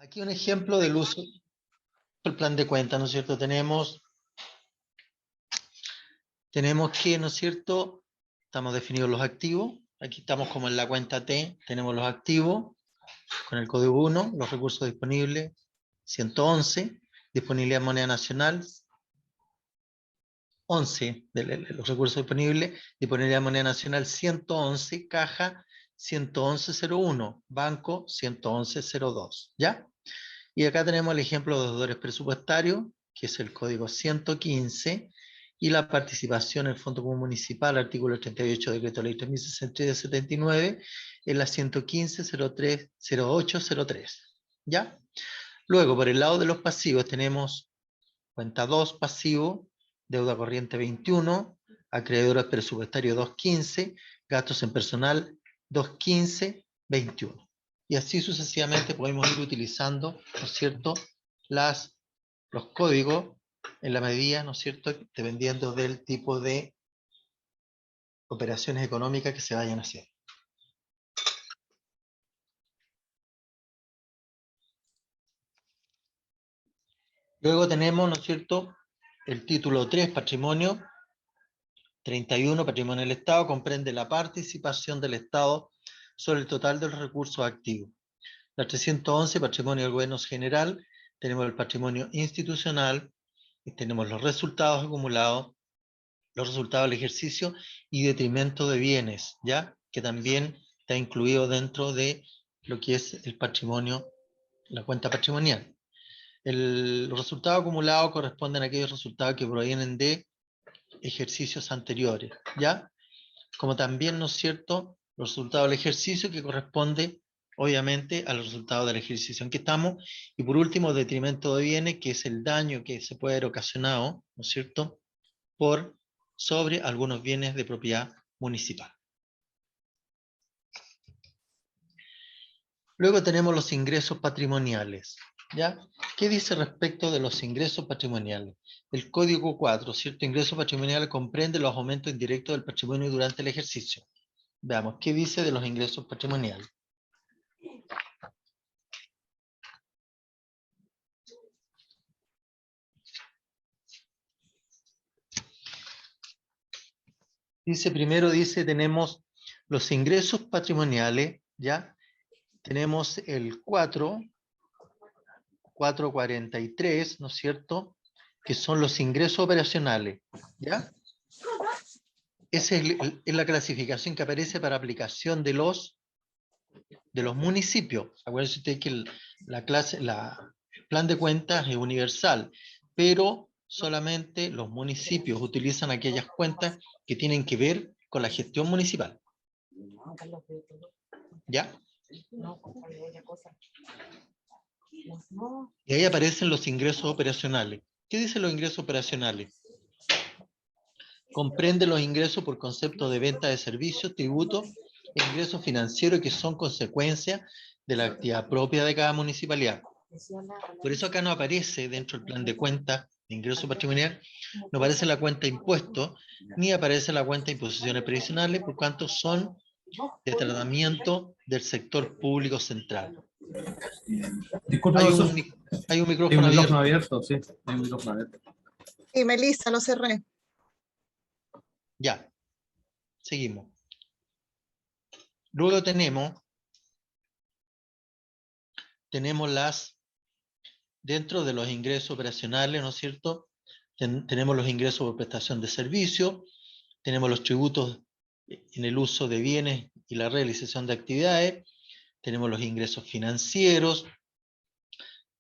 Aquí un ejemplo del uso del plan de cuenta, ¿no es cierto? Tenemos que, ¿no es cierto? Estamos definidos los activos. Aquí estamos como en la cuenta T, tenemos los activos con el código 1, los recursos disponibles, 111, disponibilidad en moneda nacional, 11 de los recursos disponibles, disponibilidad en moneda nacional 111, caja 111.01, banco 111.02, ¿ya? Y acá tenemos el ejemplo de deudores presupuestarios, que es el código 115, y la participación en el Fondo Común Municipal, artículo 38 de Decreto Ley 3079, en la 115.03.0803, ¿ya? Luego, por el lado de los pasivos, tenemos cuenta 2, pasivo, deuda corriente 21, acreedores presupuestarios 215, gastos en personal 215, 21. Y así sucesivamente podemos ir utilizando, ¿no es cierto?, los códigos en la medida, ¿no es cierto?, dependiendo del tipo de operaciones económicas que se vayan haciendo. Luego tenemos, ¿no es cierto?, el título 3, patrimonio. 31, patrimonio del Estado, comprende la participación del Estado sobre el total de los recursos activos. La 311, patrimonio del gobierno general, tenemos el patrimonio institucional, y tenemos los resultados acumulados, los resultados del ejercicio y detrimento de bienes, ¿ya? Que también está incluido dentro de lo que es el patrimonio, la cuenta patrimonial. Los resultados acumulados corresponden a aquellos resultados que provienen de ejercicios anteriores, ¿ya? Como también, ¿no es cierto?, los resultados del ejercicio que corresponde, obviamente, a los resultados del ejercicio en que estamos. Y por último, detrimento de bienes, que es el daño que se puede haber ocasionado, ¿no es cierto?, sobre algunos bienes de propiedad municipal. Luego tenemos los ingresos patrimoniales, ¿ya? ¿Qué dice respecto de los ingresos patrimoniales? El código 4, ¿cierto? Ingresos patrimoniales comprende los aumentos indirectos del patrimonio durante el ejercicio. Veamos, ¿qué dice de los ingresos patrimoniales? Tenemos los ingresos patrimoniales, ¿ya? Tenemos el 443, ¿no es cierto?, que son los ingresos operacionales, ¿ya? Esa es la clasificación que aparece para aplicación de los municipios. Acuérdense usted que el plan de cuentas es universal, pero solamente los municipios utilizan aquellas cuentas que tienen que ver con la gestión municipal. ¿Ya? Y ahí aparecen los ingresos operacionales. ¿Qué dicen los ingresos operacionales? Comprende los ingresos por concepto de venta de servicios, tributos e ingresos financieros que son consecuencia de la actividad propia de cada municipalidad. Por eso acá no aparece dentro del plan de cuentas de ingreso patrimonial, no aparece la cuenta de impuestos, ni aparece la cuenta de imposiciones previsionales, por cuanto son de tratamiento del sector público central. Disculpe, Hay profesor. Hay un Hay micrófono un micrófono abierto. abierto, sí. Hay un micrófono abierto. Sí, Melissa, lo cerré. Ya, seguimos. Luego tenemos dentro de los ingresos operacionales, ¿no es cierto? Tenemos los ingresos por prestación de servicios, tenemos los tributos en el uso de bienes y la realización de actividades, tenemos los ingresos financieros,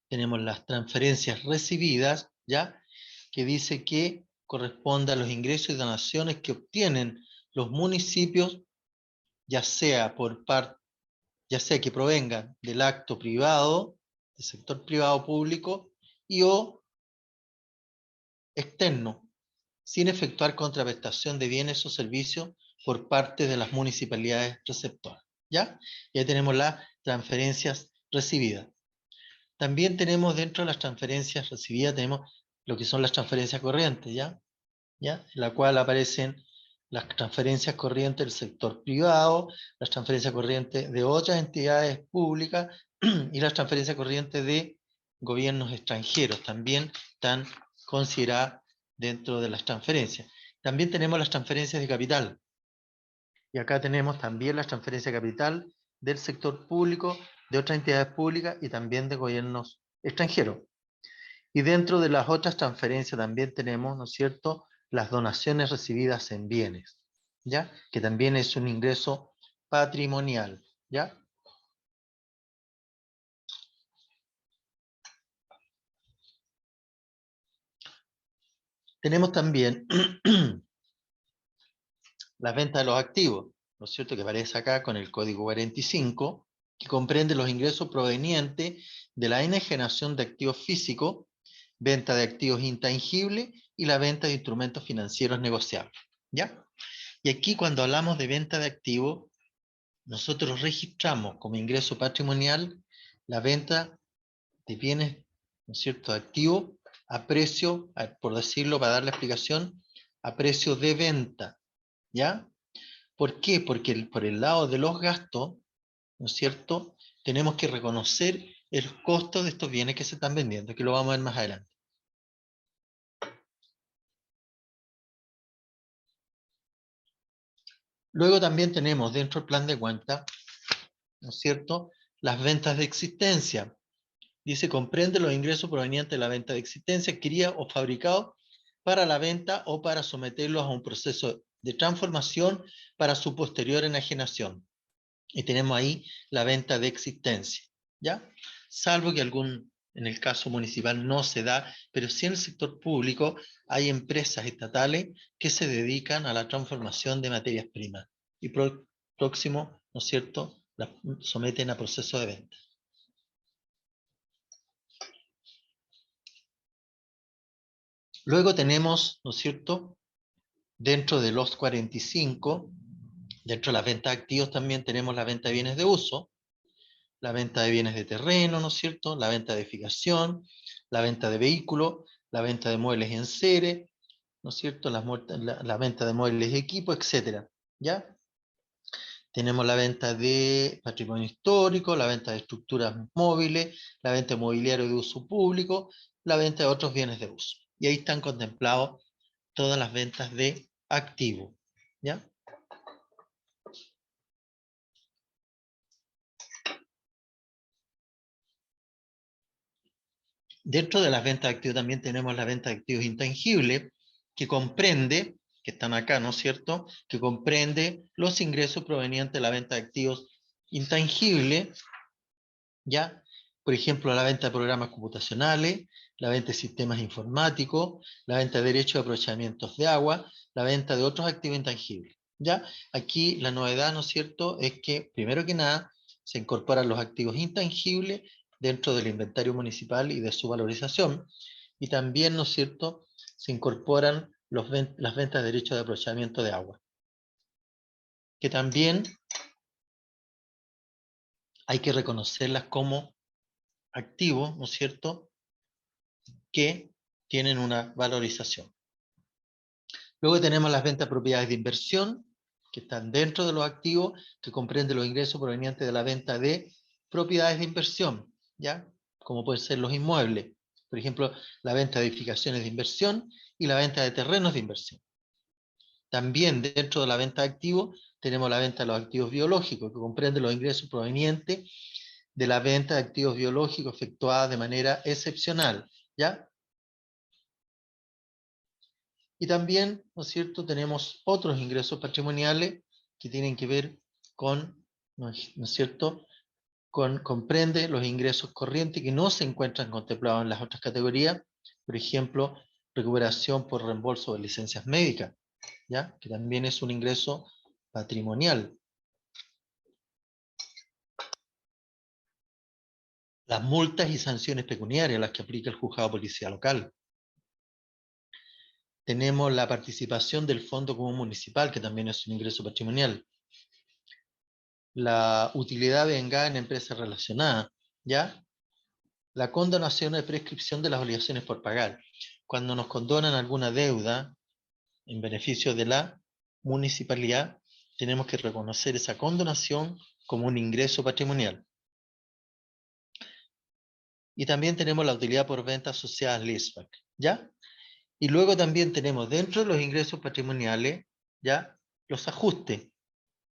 tenemos las transferencias recibidas, ¿ya? Que dice que corresponde a los ingresos y donaciones que obtienen los municipios, ya sea que provengan del acto privado, del sector privado público, o externo, sin efectuar contraprestación de bienes o servicios por parte de las municipalidades receptoras, ¿ya? Ya tenemos las transferencias recibidas. También tenemos dentro de las transferencias recibidas, tenemos lo que son las transferencias corrientes, ¿ya? En la cual aparecen las transferencias corrientes del sector privado, las transferencias corrientes de otras entidades públicas y las transferencias corrientes de gobiernos extranjeros también están consideradas dentro de las transferencias. También tenemos las transferencias de capital. Y acá tenemos también las transferencias de capital del sector público, de otras entidades públicas y también de gobiernos extranjeros. Y dentro de las otras transferencias también tenemos, ¿no es cierto?, las donaciones recibidas en bienes, ¿ya? Que también es un ingreso patrimonial, ¿ya? Tenemos también las ventas de los activos, ¿no es cierto?, que aparece acá con el código 45, que comprende los ingresos provenientes de la enajenación de activos físicos, venta de activos intangibles y la venta de instrumentos financieros negociables, ¿ya? Y aquí cuando hablamos de venta de activos, nosotros registramos como ingreso patrimonial la venta de bienes, ¿no es cierto?, activos a precio, por decirlo, para dar la explicación, a precio de venta, ¿ya? ¿Por qué? Porque por el lado de los gastos, ¿no es cierto?, tenemos que reconocer el costo de estos bienes que se están vendiendo, que lo vamos a ver más adelante. Luego también tenemos dentro del plan de cuenta, ¿no es cierto?, las ventas de existencia. Dice, comprende los ingresos provenientes de la venta de existencia adquirida o fabricado para la venta o para someterlos a un proceso de transformación para su posterior enajenación. Y tenemos ahí la venta de existencia, ¿ya? Salvo que en el caso municipal no se da, pero sí en el sector público hay empresas estatales que se dedican a la transformación de materias primas y próximo, ¿no es cierto?, las someten a proceso de venta. Luego tenemos, ¿no es cierto?, dentro de los 45, dentro de las ventas de activos también tenemos la venta de bienes de uso, la venta de bienes de terreno, ¿no es cierto?, la venta de edificación, la venta de vehículos, la venta de muebles y enseres, ¿no es cierto?, la venta de muebles y equipos, etc. ¿Ya? Tenemos la venta de patrimonio histórico, la venta de estructuras móviles, la venta de mobiliario de uso público, la venta de otros bienes de uso. Y ahí están contemplados todas las ventas de activo, ¿ya? Dentro de las ventas de activos también tenemos la venta de activos intangibles, que comprende, que están acá, ¿no es cierto?, que comprende los ingresos provenientes de la venta de activos intangibles, ¿ya? Por ejemplo, la venta de programas computacionales, la venta de sistemas informáticos, la venta de derechos de aprovechamientos de agua, la venta de otros activos intangibles, ¿ya? Aquí la novedad, ¿no es cierto?, es que, primero que nada, se incorporan los activos intangibles dentro del inventario municipal y de su valorización, y también, ¿no es cierto?, se incorporan las ventas de derechos de aprovechamiento de agua, que también hay que reconocerlas como activos, ¿no es cierto?, que tienen una valorización. Luego tenemos las ventas de propiedades de inversión, que están dentro de los activos, que comprenden los ingresos provenientes de la venta de propiedades de inversión, ¿ya? Como pueden ser los inmuebles. Por ejemplo, la venta de edificaciones de inversión y la venta de terrenos de inversión. También dentro de la venta de activos tenemos la venta de los activos biológicos, que comprende los ingresos provenientes de la venta de activos biológicos efectuada de manera excepcional, ¿ya? Y también, ¿no es cierto?, tenemos otros ingresos patrimoniales que tienen que ver con, ¿no es cierto?, comprende los ingresos corrientes que no se encuentran contemplados en las otras categorías, por ejemplo, recuperación por reembolso de licencias médicas, ¿ya?, que también es un ingreso patrimonial. Las multas y sanciones pecuniarias, las que aplica el juzgado de policía local. Tenemos la participación del Fondo Común Municipal, que también es un ingreso patrimonial. La utilidad vengada en empresas relacionadas, ¿ya? La condonación de prescripción de las obligaciones por pagar. Cuando nos condonan alguna deuda en beneficio de la municipalidad, tenemos que reconocer esa condonación como un ingreso patrimonial. Y también tenemos la utilidad por venta asociada al leaseback, ¿ya? Y luego también tenemos dentro de los ingresos patrimoniales, ¿ya? Los ajustes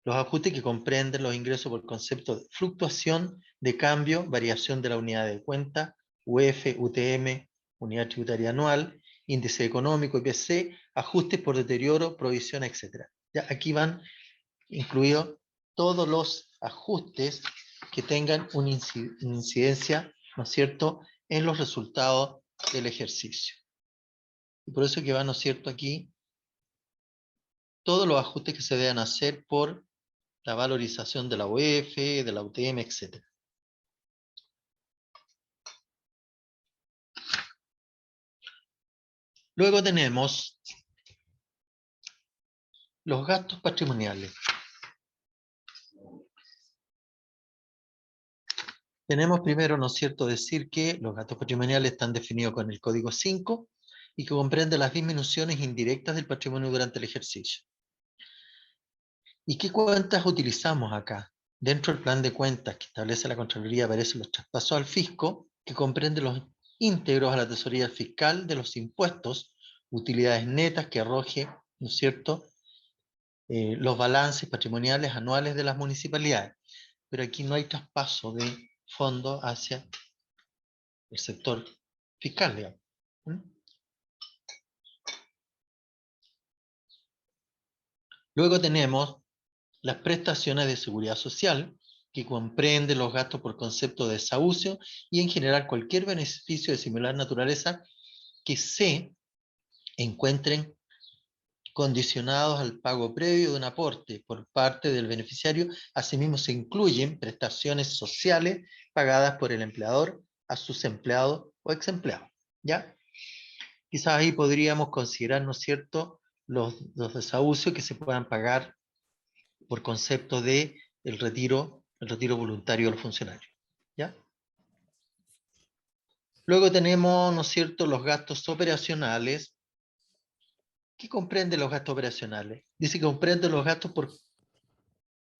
que comprenden los ingresos por concepto de fluctuación, de cambio, variación de la unidad de cuenta, UF, UTM, unidad tributaria anual, índice económico, IPC, ajustes por deterioro, provisión, etc. ¿Ya? Aquí van incluidos todos los ajustes que tengan una incidencia, ¿no es cierto?, en los resultados del ejercicio. Y por eso que van, ¿no es cierto?, aquí todos los ajustes que se deben hacer por la valorización de la UF, de la UTM, etc. Luego tenemos los gastos patrimoniales. Tenemos primero, ¿no es cierto?, decir que los gastos patrimoniales están definidos con el Código 5 y que comprende las disminuciones indirectas del patrimonio durante el ejercicio. ¿Y qué cuentas utilizamos acá? Dentro del plan de cuentas que establece la Contraloría aparecen los traspasos al fisco, que comprende los íntegros a la tesorería fiscal de los impuestos, utilidades netas que arroje, ¿no es cierto?, los balances patrimoniales anuales de las municipalidades. Pero aquí no hay traspaso de fondos hacia el sector fiscal, digamos. Luego tenemos las prestaciones de seguridad social, que comprende los gastos por concepto de desahucio y en general cualquier beneficio de similar naturaleza que se encuentren condicionados al pago previo de un aporte por parte del beneficiario. Asimismo se incluyen prestaciones sociales pagadas por el empleador a sus empleados o exempleados, ¿ya? Quizás ahí podríamos considerar, ¿no es cierto?, los desahucios que se puedan pagar por concepto de el retiro voluntario del funcionario, ¿ya? Luego tenemos, ¿no es cierto?, los gastos operacionales. ¿Qué comprende los gastos operacionales? Dice que comprende los gastos por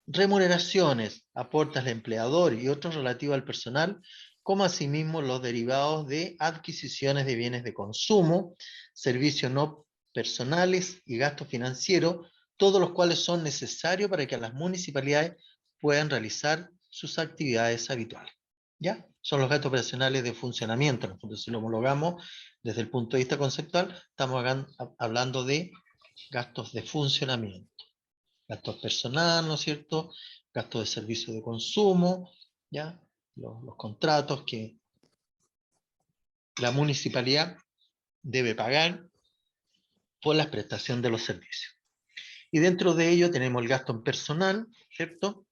remuneraciones, aportes al empleador y otros relativos al personal, como asimismo los derivados de adquisiciones de bienes de consumo, servicios no personales y gastos financieros, todos los cuales son necesarios para que las municipalidades puedan realizar sus actividades habituales. ¿Ya? Son los gastos operacionales de funcionamiento. En el fondo, si lo homologamos desde el punto de vista conceptual, estamos hablando de gastos de funcionamiento. Gastos personal, ¿no es cierto? Gastos de servicio de consumo, ¿ya? Los contratos que la municipalidad debe pagar por la prestación de los servicios. Y dentro de ello tenemos el gasto en personal, ¿cierto?,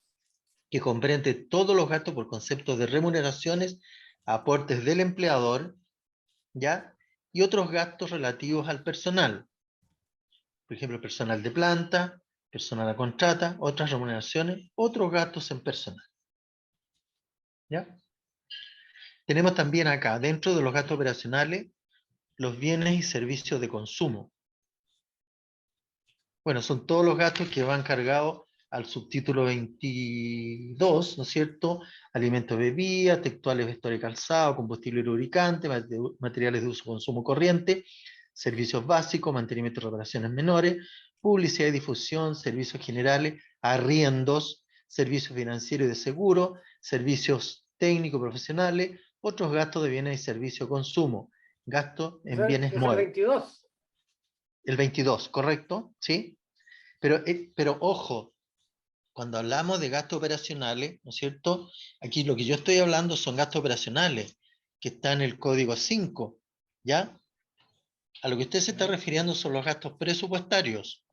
que comprende todos los gastos por concepto de remuneraciones, aportes del empleador, ¿ya? Y otros gastos relativos al personal. Por ejemplo, personal de planta, personal a contrata, otras remuneraciones, otros gastos en personal. ¿Ya? Tenemos también acá, dentro de los gastos operacionales, los bienes y servicios de consumo. Bueno, son todos los gastos que van cargados al subtítulo 22, ¿no es cierto? Alimentos, bebidas, textuales, vestuario y calzado, combustible y lubricante, materiales de uso y consumo corriente, servicios básicos, mantenimiento y reparaciones menores, publicidad y difusión, servicios generales, arriendos, servicios financieros y de seguro, servicios técnicos profesionales, otros gastos de bienes y servicios de consumo, gastos en bienes muebles. El 22. El 22, ¿correcto? ¿Sí? Pero ojo, cuando hablamos de gastos operacionales, ¿no es cierto? Aquí lo que yo estoy hablando son gastos operacionales, que está en el código 5, ¿ya? A lo que usted se está refiriendo son los gastos presupuestarios,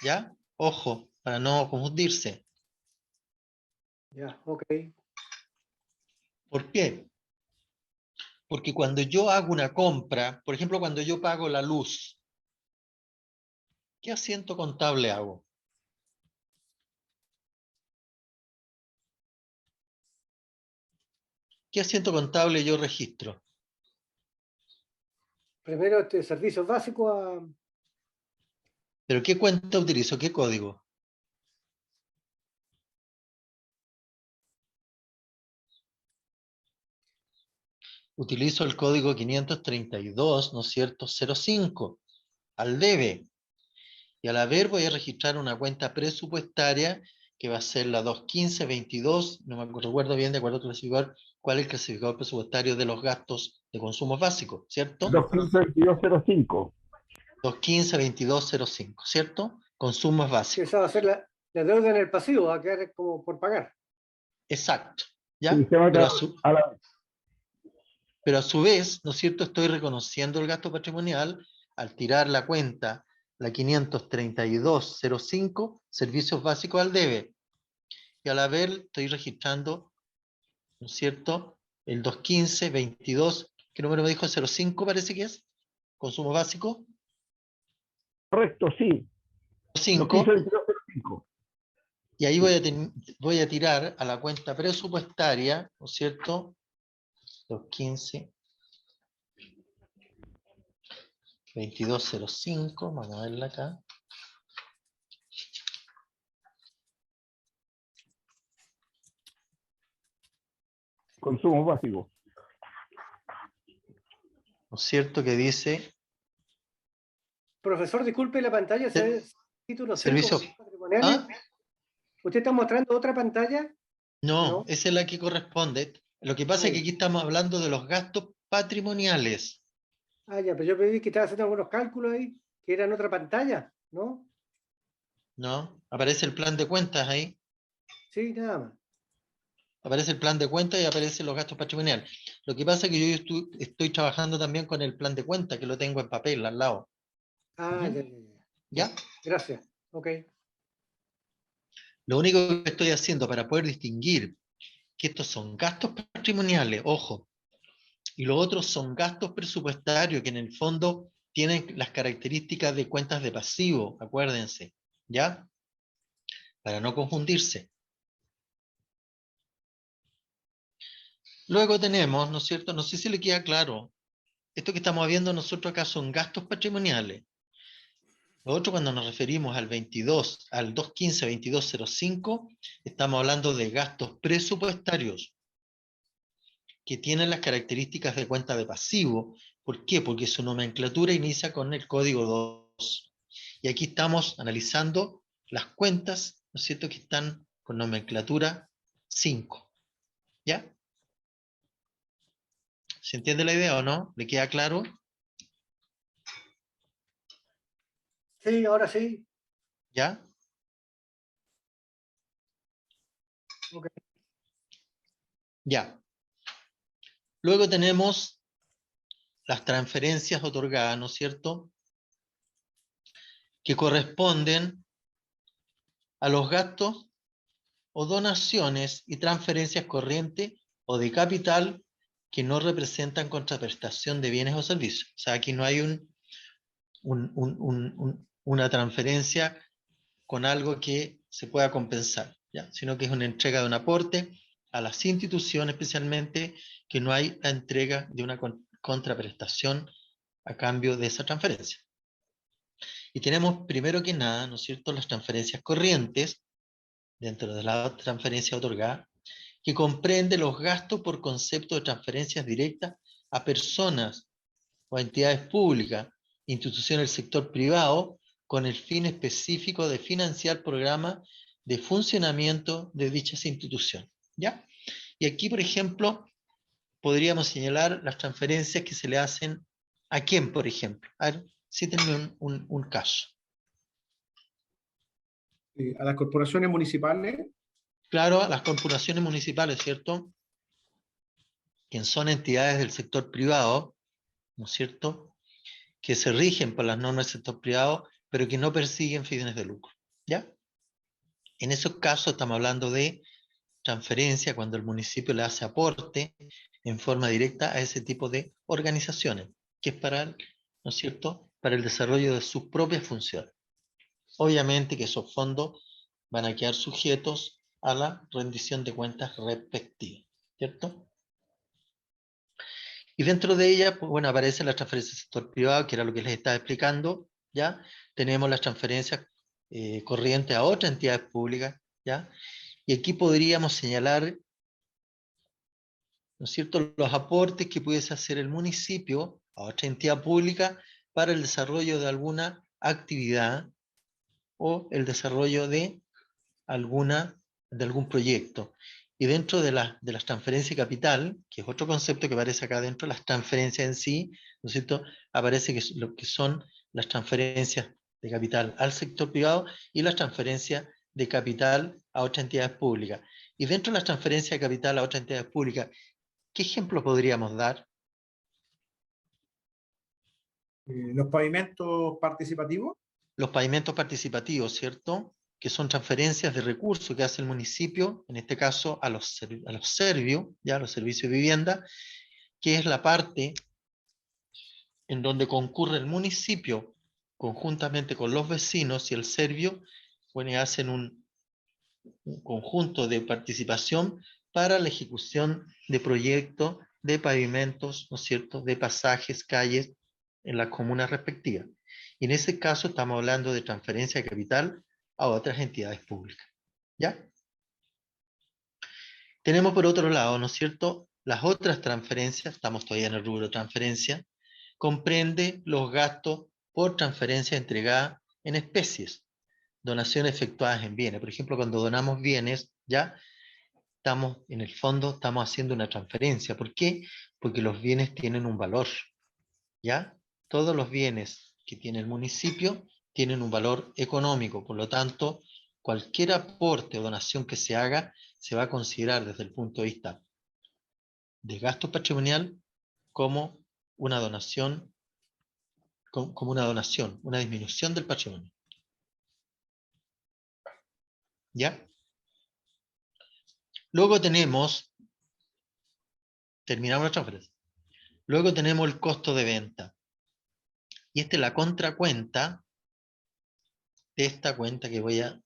¿ya? Ojo, para no confundirse. Ya, ok. ¿Por qué? Porque cuando yo hago una compra, por ejemplo, cuando yo pago la luz, ¿qué asiento contable hago? ¿Qué asiento contable yo registro? Primero, servicios básicos a... ¿Pero qué cuenta utilizo? ¿Qué código? utilizo el código 532, ¿no es cierto?, 05, al debe. Y al haber voy a registrar una cuenta presupuestaria que va a ser la 21522, no me recuerdo bien de acuerdo al clasificador, cuál es el clasificador presupuestario de los gastos de consumos básicos, ¿cierto? 215-2205. 215-2205, ¿cierto? Consumos Que básicos. esa va a ser la deuda en el pasivo, va a quedar como por pagar. Exacto. ¿Ya? Sí, se va a Pero, quedar a la vez. pero a su vez, ¿no es cierto?, estoy reconociendo el gasto patrimonial al tirar la cuenta, la 53205, servicios básicos al debe. Y al haber, estoy registrando, ¿no es cierto?, el 215-22, ¿qué número me dijo? 05 parece que es, consumo básico. Correcto, sí. 5, 215-2205. y ahí voy a tirar a la cuenta presupuestaria, ¿no es cierto?, 215-2205, vamos a verla acá. Consumo básico. ¿No es cierto?, que dice Profesor, disculpe la pantalla, ¿sabes? Título 5, servicio. patrimoniales. ¿Ah? ¿Usted está mostrando otra pantalla? No, No. esa es la que corresponde. Lo que pasa es que aquí estamos hablando de los gastos patrimoniales. Ah, ya, pero yo pedí que estaba haciendo algunos cálculos ahí, que eran otra pantalla, ¿no? ¿No? Aparece el plan de cuentas ahí. Sí, nada más. Aparece el plan de cuentas y aparecen los gastos patrimoniales. Lo que pasa es que yo estoy trabajando también con el plan de cuentas, que lo tengo en papel al lado. Ah, Ujú. ya, ya, ya. ¿Ya? Ya, gracias. Ok. Lo único que estoy haciendo para poder distinguir que estos son gastos patrimoniales, ojo, y los otros son gastos presupuestarios, que en el fondo tienen las características de cuentas de pasivo, acuérdense, ¿ya? Para no confundirse. Luego tenemos, ¿no es cierto? No sé si le queda claro. Esto que estamos viendo nosotros acá son gastos patrimoniales. Lo otro, cuando nos referimos al 22, al 215-2205, estamos hablando de gastos presupuestarios que tienen las características de cuenta de pasivo. ¿Por qué? Porque su nomenclatura inicia con el código 2. Y aquí estamos analizando las cuentas, ¿no es cierto?, que están con nomenclatura 5. ¿Ya? ¿Se entiende la idea o no? ¿Le queda claro? Sí, ahora sí. ¿Ya? Ok. Ya. Luego tenemos las transferencias otorgadas, ¿no es cierto?, que corresponden a los gastos o donaciones y transferencias corrientes o de capital que no representan contraprestación de bienes o servicios. O sea, aquí no hay una transferencia con algo que se pueda compensar, ¿ya? Sino que es una entrega de un aporte a las instituciones, especialmente, que no hay la entrega de una contraprestación a cambio de esa transferencia. Y tenemos, primero que nada, ¿no es cierto?, las transferencias corrientes, dentro de la transferencia otorgada, que comprende los gastos por concepto de transferencias directas a personas o entidades públicas, instituciones del sector privado, con el fin específico de financiar programas de funcionamiento de dichas instituciones. ¿Ya? Y aquí, por ejemplo, podríamos señalar las transferencias que se le hacen a quién, por ejemplo. A ver, cítenme un caso. A las corporaciones municipales, Claro, a las corporaciones municipales, ¿cierto?, que son entidades del sector privado, ¿no es cierto?, que se rigen por las normas del sector privado, pero que no persiguen fines de lucro. ¿Ya? En esos casos estamos hablando de transferencia cuando el municipio le hace aporte en forma directa a ese tipo de organizaciones, que es para, ¿no es cierto?, para el desarrollo de sus propias funciones. Obviamente que esos fondos van a quedar sujetos a la rendición de cuentas respectiva, ¿cierto? Y dentro de ella, pues, bueno, aparecen las transferencias del sector privado, que era lo que les estaba explicando, ¿ya? Tenemos las transferencias corrientes a otras entidades públicas, ¿ya? Y aquí podríamos señalar ¿no es cierto?, los aportes que pudiese hacer el municipio a otra entidad pública para el desarrollo de alguna actividad o el desarrollo de algún proyecto. Y dentro de las transferencias de capital, que es otro concepto que aparece acá dentro, las transferencias en sí, ¿no es cierto?, aparece que lo que son las transferencias de capital al sector privado y las transferencias de capital a otras entidades públicas. Y dentro de las transferencias de capital a otras entidades públicas, ¿qué ejemplo podríamos dar? Los pavimentos participativos. Los pavimentos participativos, ¿cierto?, que son transferencias de recursos que hace el municipio, en este caso a los servicios, ya los servicios de vivienda, que es la parte en donde concurre el municipio conjuntamente con los vecinos y el servio, bueno, y hacen un conjunto de participación para la ejecución de proyectos de pavimentos, ¿no es cierto?, de pasajes, calles en las comunas respectivas. Y en ese caso estamos hablando de transferencia de capital a otras entidades públicas. ¿Ya? Tenemos por otro lado, ¿no es cierto?, las otras transferencias, estamos todavía en el rubro de transferencia, comprende los gastos por transferencia entregada en especies, donaciones efectuadas en bienes. Por ejemplo, cuando donamos bienes, ya estamos, en el fondo, estamos haciendo una transferencia. ¿Por qué? Porque los bienes tienen un valor, ¿ya? Todos los bienes que tiene el municipio tienen un valor económico, por lo tanto, cualquier aporte o donación que se haga se va a considerar desde el punto de vista de gasto patrimonial como una donación, una disminución del patrimonio. ¿Ya? Luego tenemos, terminamos la transferencia. Luego tenemos el costo de venta. Y esta es la contracuenta de esta cuenta que voy a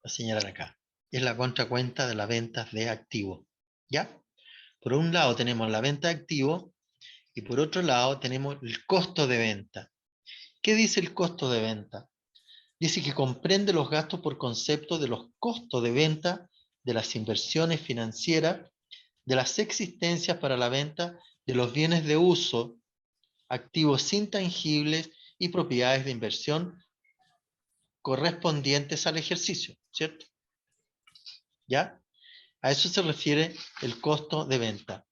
señalar acá. Es la contracuenta de las ventas de activos. ¿Ya? Por un lado tenemos la venta de activos y por otro lado tenemos el costo de venta. ¿Qué dice el costo de venta? Dice que comprende los gastos por concepto de los costos de venta de las inversiones financieras, de las existencias para la venta de los bienes de uso, activos intangibles y propiedades de inversión correspondientes al ejercicio, ¿cierto? ¿Ya? A eso se refiere el costo de venta.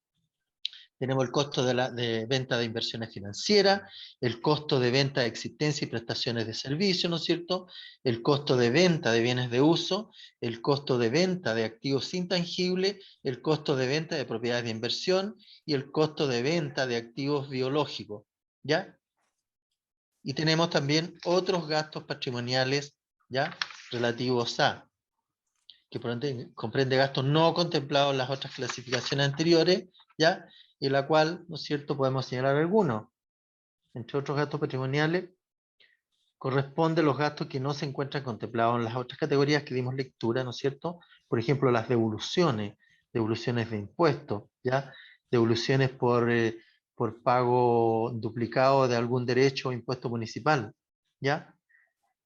Tenemos el costo de venta de inversiones financieras, el costo de venta de existencia y prestaciones de servicio, ¿no es cierto?, el costo de venta de bienes de uso, el costo de venta de activos intangibles, el costo de venta de propiedades de inversión y el costo de venta de activos biológicos, ¿ya? Y tenemos también otros gastos patrimoniales, ¿ya?, relativos a, que comprende gastos no contemplados en las otras clasificaciones anteriores, ¿ya?, y la cual, ¿no es cierto?, podemos señalar algunos. Entre otros gastos patrimoniales, corresponde los gastos que no se encuentran contemplados en las otras categorías que dimos lectura, ¿no es cierto? Por ejemplo, las devoluciones de impuestos, ¿ya? Devoluciones por pago duplicado de algún derecho o impuesto municipal, ¿ya?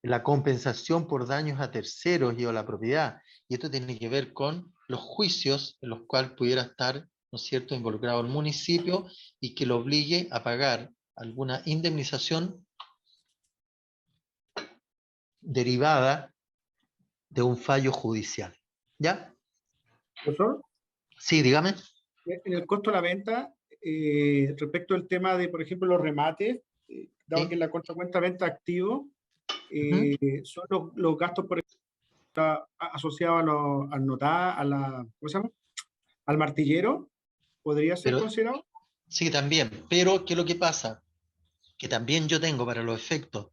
La compensación por daños a terceros y o la propiedad. Y esto tiene que ver con los juicios en los cuales pudiera estar, ¿no es cierto?, involucrado el municipio y que lo obligue a pagar alguna indemnización derivada de un fallo judicial. ¿Ya? Profesor, Sí, dígame. en el costo de la venta, respecto al tema de, por ejemplo, los remates, dado Sí. que en la contracuenta venta activo son los gastos, por ejemplo, asociados al notar, ¿cómo se llama?, al martillero, ¿podría ser Pero, considerado? sí, también. Pero, ¿qué es lo que pasa? Que también yo tengo, para los efectos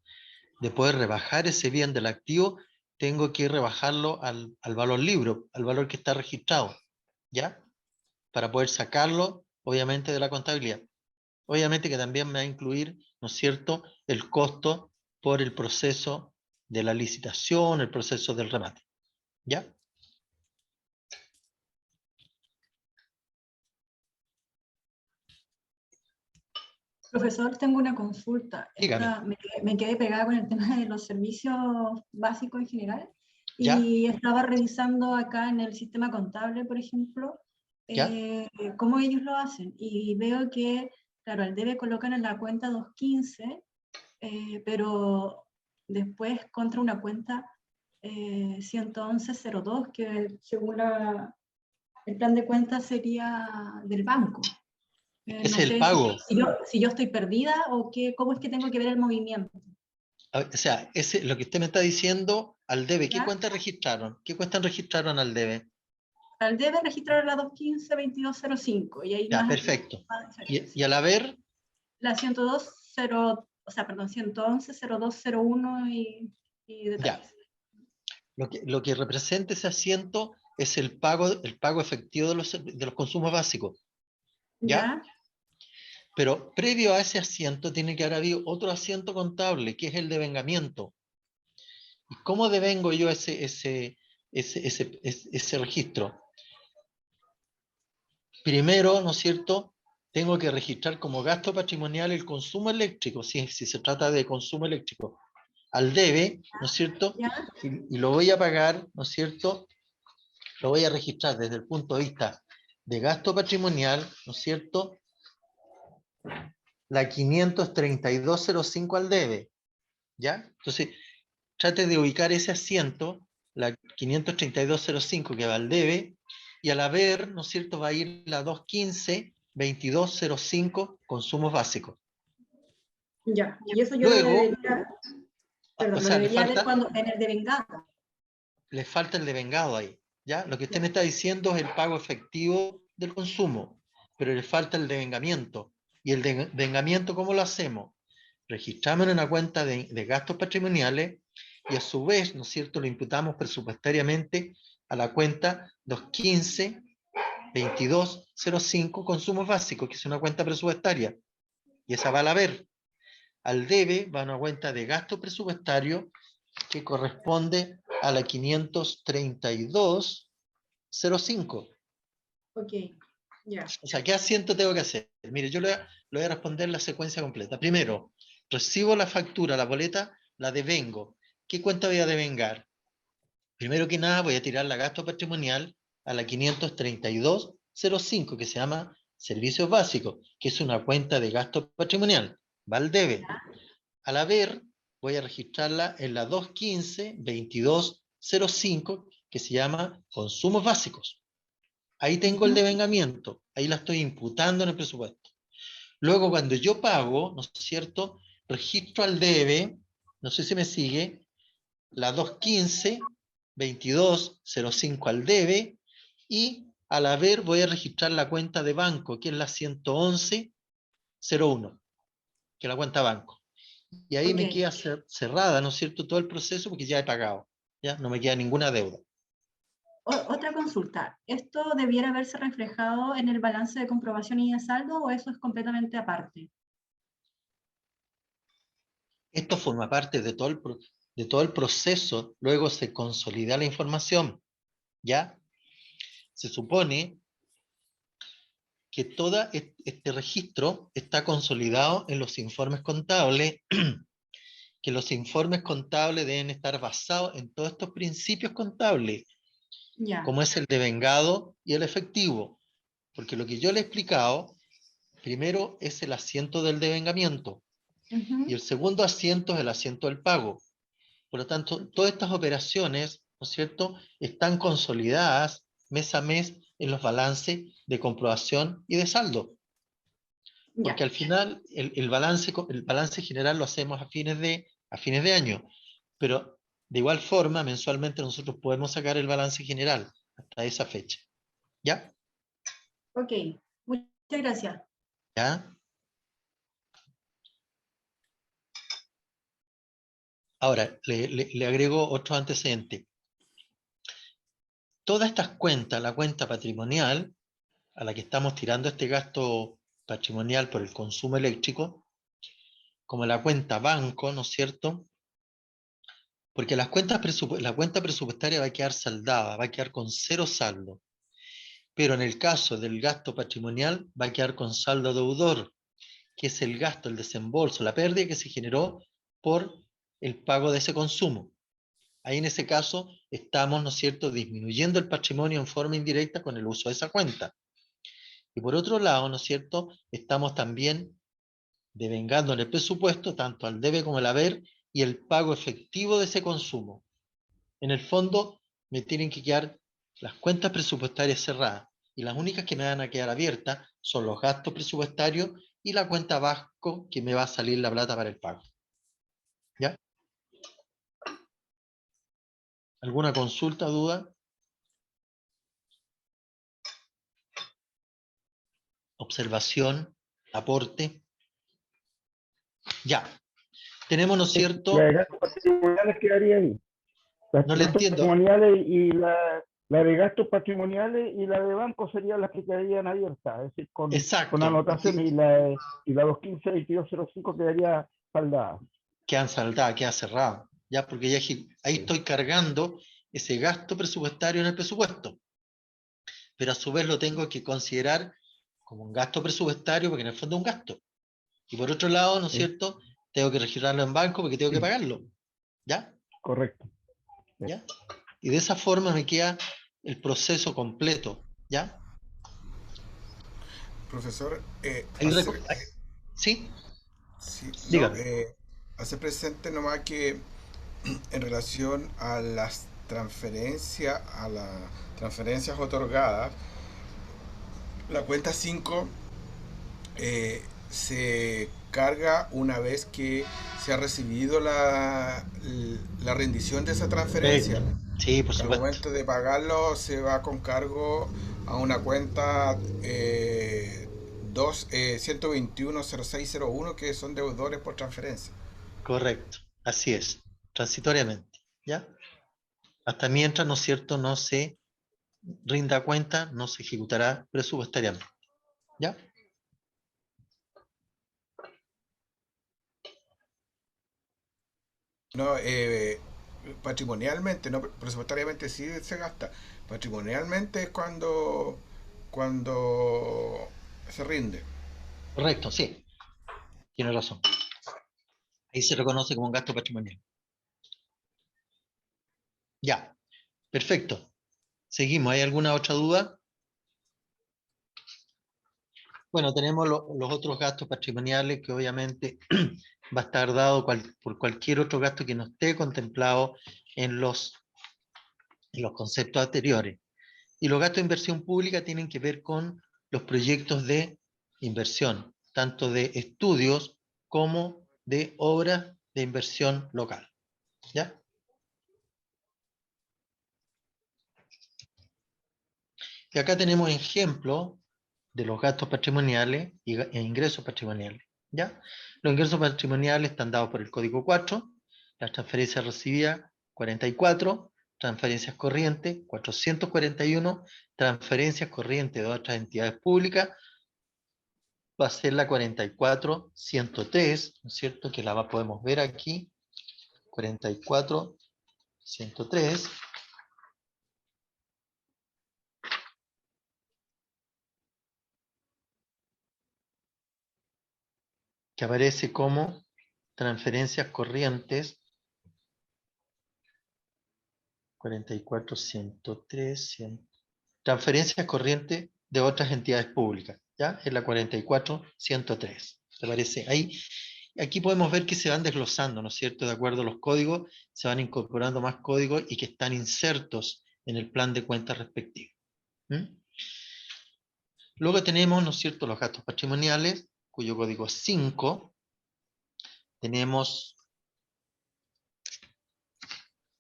de poder rebajar ese bien del activo, tengo que rebajarlo al valor libre, al valor que está registrado, ¿ya? Para poder sacarlo, obviamente, de la contabilidad. Obviamente que también me va a incluir, ¿no es cierto?, el costo por el proceso de la licitación, el proceso del remate, ¿ya? Profesor, tengo una consulta. Dígame. Me quedé pegada con el tema de los servicios básicos en general ¿Ya? y estaba revisando acá en el sistema contable, por ejemplo, ¿Ya? cómo ellos lo hacen. Y veo que, claro, al debe colocan en la cuenta 215, pero después contra una cuenta 111.02, que según el plan de cuentas sería del banco. Ese No es el sé pago. si yo estoy perdida o cómo es que tengo que ver el movimiento. O sea, lo que usted me está diciendo al debe, ¿qué ¿Ya? cuenta registraron? ¿Qué cuenta registraron al debe? Al debe registrar la 215-2205 y ahí Ya, más perfecto. diferencia. Y al haber, La 102.0, o sea, perdón, 111.0201 y ya, detalles. lo que representa ese asiento es el pago efectivo de los consumos básicos, ¿ya? ¿Ya? Pero previo a ese asiento tiene que haber habido otro asiento contable, que es el devengamiento. ¿Y cómo devengo yo ese registro? Primero, ¿no es cierto? Tengo que registrar como gasto patrimonial el consumo eléctrico, si se trata de consumo eléctrico, al debe, ¿no es cierto? ¿Ya? Y lo voy a pagar, ¿no es cierto? Lo voy a registrar desde el punto de vista de gasto patrimonial, ¿no es cierto? La 532.05 al debe, ¿ya? Entonces, trate de ubicar ese asiento, la 532.05 que va al debe, y al haber, ¿no es cierto?, va a ir la 215.2205 consumos básicos. Ya. Y eso yo lo Luego, debería, o perdón, lo sea, debería ver cuando en el devengado. le falta el devengado ahí, ¿ya? Lo que usted me está diciendo es el pago efectivo del consumo, pero le falta el devengamiento. ¿Y el devengamiento cómo lo hacemos? Registramos en una cuenta de gastos patrimoniales y a su vez, ¿no es cierto?, lo imputamos presupuestariamente a la cuenta 215.2205 consumos básicos, que es una cuenta presupuestaria. Y esa va al haber. Al debe va a una cuenta de gasto presupuestario que corresponde a la 532.05. Ok, ya. O sea, ¿qué asiento tengo que hacer? Mire, yo le voy a responder la secuencia completa. Primero, recibo la factura, la boleta, la devengo. ¿Qué cuenta voy a devengar? Primero que nada, voy a tirar la gasto patrimonial a la 532.05, que se llama Servicios Básicos, que es una cuenta de gasto patrimonial. Va al debe. Al haber, voy a registrarla en la 215.2205, que se llama Consumos Básicos. Ahí tengo el devengamiento, ahí la estoy imputando en el presupuesto. Luego, cuando yo pago, ¿no es cierto?, registro al debe, no sé si me sigue, la 215.2205 al debe, y al haber voy a registrar la cuenta de banco, que es la 111.01, que es la cuenta banco. Y ahí me Ok. queda cerrada, ¿no es cierto?, todo el proceso porque ya he pagado, ya no me queda ninguna deuda. Otra consulta. ¿Esto debiera haberse reflejado en el balance de comprobación y de saldo o eso es completamente aparte? Esto forma parte de todo el proceso, luego se consolida la información, ¿ya? Se supone que todo este registro está consolidado en los informes contables, que los informes contables deben estar basados en todos estos principios contables, Ya. como es el devengado y el efectivo, porque lo que yo le he explicado, primero es el asiento del devengamiento, y el segundo asiento es el asiento del pago. Por lo tanto, todas estas operaciones, ¿no es cierto?, están consolidadas mes a mes en los balances de comprobación y de saldo. Porque Ya. al final el balance general lo hacemos a fines de año. Pero de igual forma, mensualmente nosotros podemos sacar el balance general hasta esa fecha. ¿Ya? Ok. Muchas gracias. ¿Ya? Ahora, le agrego otro antecedente. Todas estas cuentas, la cuenta patrimonial, a la que estamos tirando este gasto patrimonial por el consumo eléctrico, como la cuenta banco, ¿no es cierto? Porque la cuenta presupuestaria va a quedar saldada, va a quedar con cero saldo. Pero en el caso del gasto patrimonial va a quedar con saldo deudor, que es el gasto, el desembolso, la pérdida que se generó por el pago de ese consumo. Ahí en ese caso estamos, ¿no es cierto?, disminuyendo el patrimonio en forma indirecta con el uso de esa cuenta. Y por otro lado, ¿no es cierto?, estamos también devengando en el presupuesto tanto al debe como al haber y el pago efectivo de ese consumo. En el fondo, me tienen que quedar las cuentas presupuestarias cerradas, y las únicas que me van a quedar abiertas son los gastos presupuestarios y la cuenta Vasco, que me va a salir la plata para el pago. ¿Ya? ¿Alguna consulta, duda? Observación, aporte. Ya. Tenemos, ¿no es cierto? La de gastos patrimoniales quedaría ahí. Las No le gastos entiendo. patrimoniales y la de gastos patrimoniales y la de banco serían las que quedarían abiertas, es decir, con Exacto. anotación, y la 215-2205 quedaría saldada. Quedan saldadas, quedan cerradas. Ya, porque ya ahí estoy cargando ese gasto presupuestario en el presupuesto. Pero a su vez lo tengo que considerar como un gasto presupuestario, porque en el fondo es un gasto. Y por otro lado, ¿no es cierto?, tengo que registrarlo en banco porque tengo que pagarlo. ¿Ya? Correcto. ¿Ya? Y de esa forma me queda el proceso completo. ¿Ya? Profesor, Ahí ¿sí? sí, no, Dígame. hace presente nomás que en relación a las transferencias, otorgadas, la cuenta 5 se carga una vez que se ha recibido la rendición de esa transferencia. Sí, por Porque al supuesto. momento de pagarlo se va con cargo a una cuenta 121-0601, que son deudores por transferencia. Correcto. Así es. Transitoriamente. ¿Ya? Hasta mientras, ¿no es cierto?, no se rinda cuenta, no se ejecutará presupuestariamente. ¿Ya? No, patrimonialmente, no presupuestariamente sí se gasta. Patrimonialmente es cuando se rinde. Correcto, sí. Tiene razón. Ahí se reconoce como un gasto patrimonial. Ya. Perfecto. Seguimos. ¿Hay alguna otra duda? Bueno, tenemos los otros gastos patrimoniales que obviamente va a estar dado por cualquier otro gasto que no esté contemplado en los conceptos anteriores. Y los gastos de inversión pública tienen que ver con los proyectos de inversión, tanto de estudios como de obras de inversión local. ¿Ya? Y acá tenemos ejemplos de los gastos patrimoniales e ingresos patrimoniales. ¿Ya? Los ingresos patrimoniales están dados por el Código 4, las transferencias recibidas 44, transferencias corrientes 441, transferencias corrientes de otras entidades públicas va a ser la 44.103, ¿no es cierto?, que la podemos ver aquí, 44.103, que aparece como transferencias corrientes 44.103, transferencias corrientes de otras entidades públicas, ¿ya? Es la 44.103. ¿Te parece? Ahí, aquí podemos ver que se van desglosando, ¿no es cierto? De acuerdo a los códigos, se van incorporando más códigos y que están insertos en el plan de cuentas respectivo. ¿Mm? Luego tenemos, ¿no es cierto?, los gastos patrimoniales, cuyo código es 5. Tenemos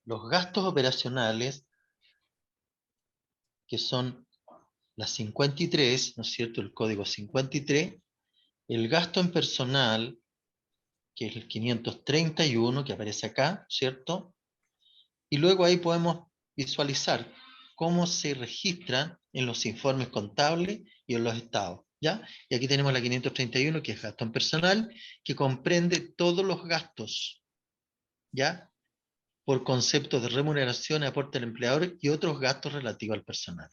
los gastos operacionales, que son las 53, ¿no es cierto?, el código 53. El gasto en personal, que es el 531, que aparece acá, ¿cierto? Y luego ahí podemos visualizar cómo se registran en los informes contables y en los estados, ¿ya? Y aquí tenemos la 531, que es gasto en personal, que comprende todos los gastos, ¿ya?, por conceptos de remuneración, aporte del empleador y otros gastos relativos al personal,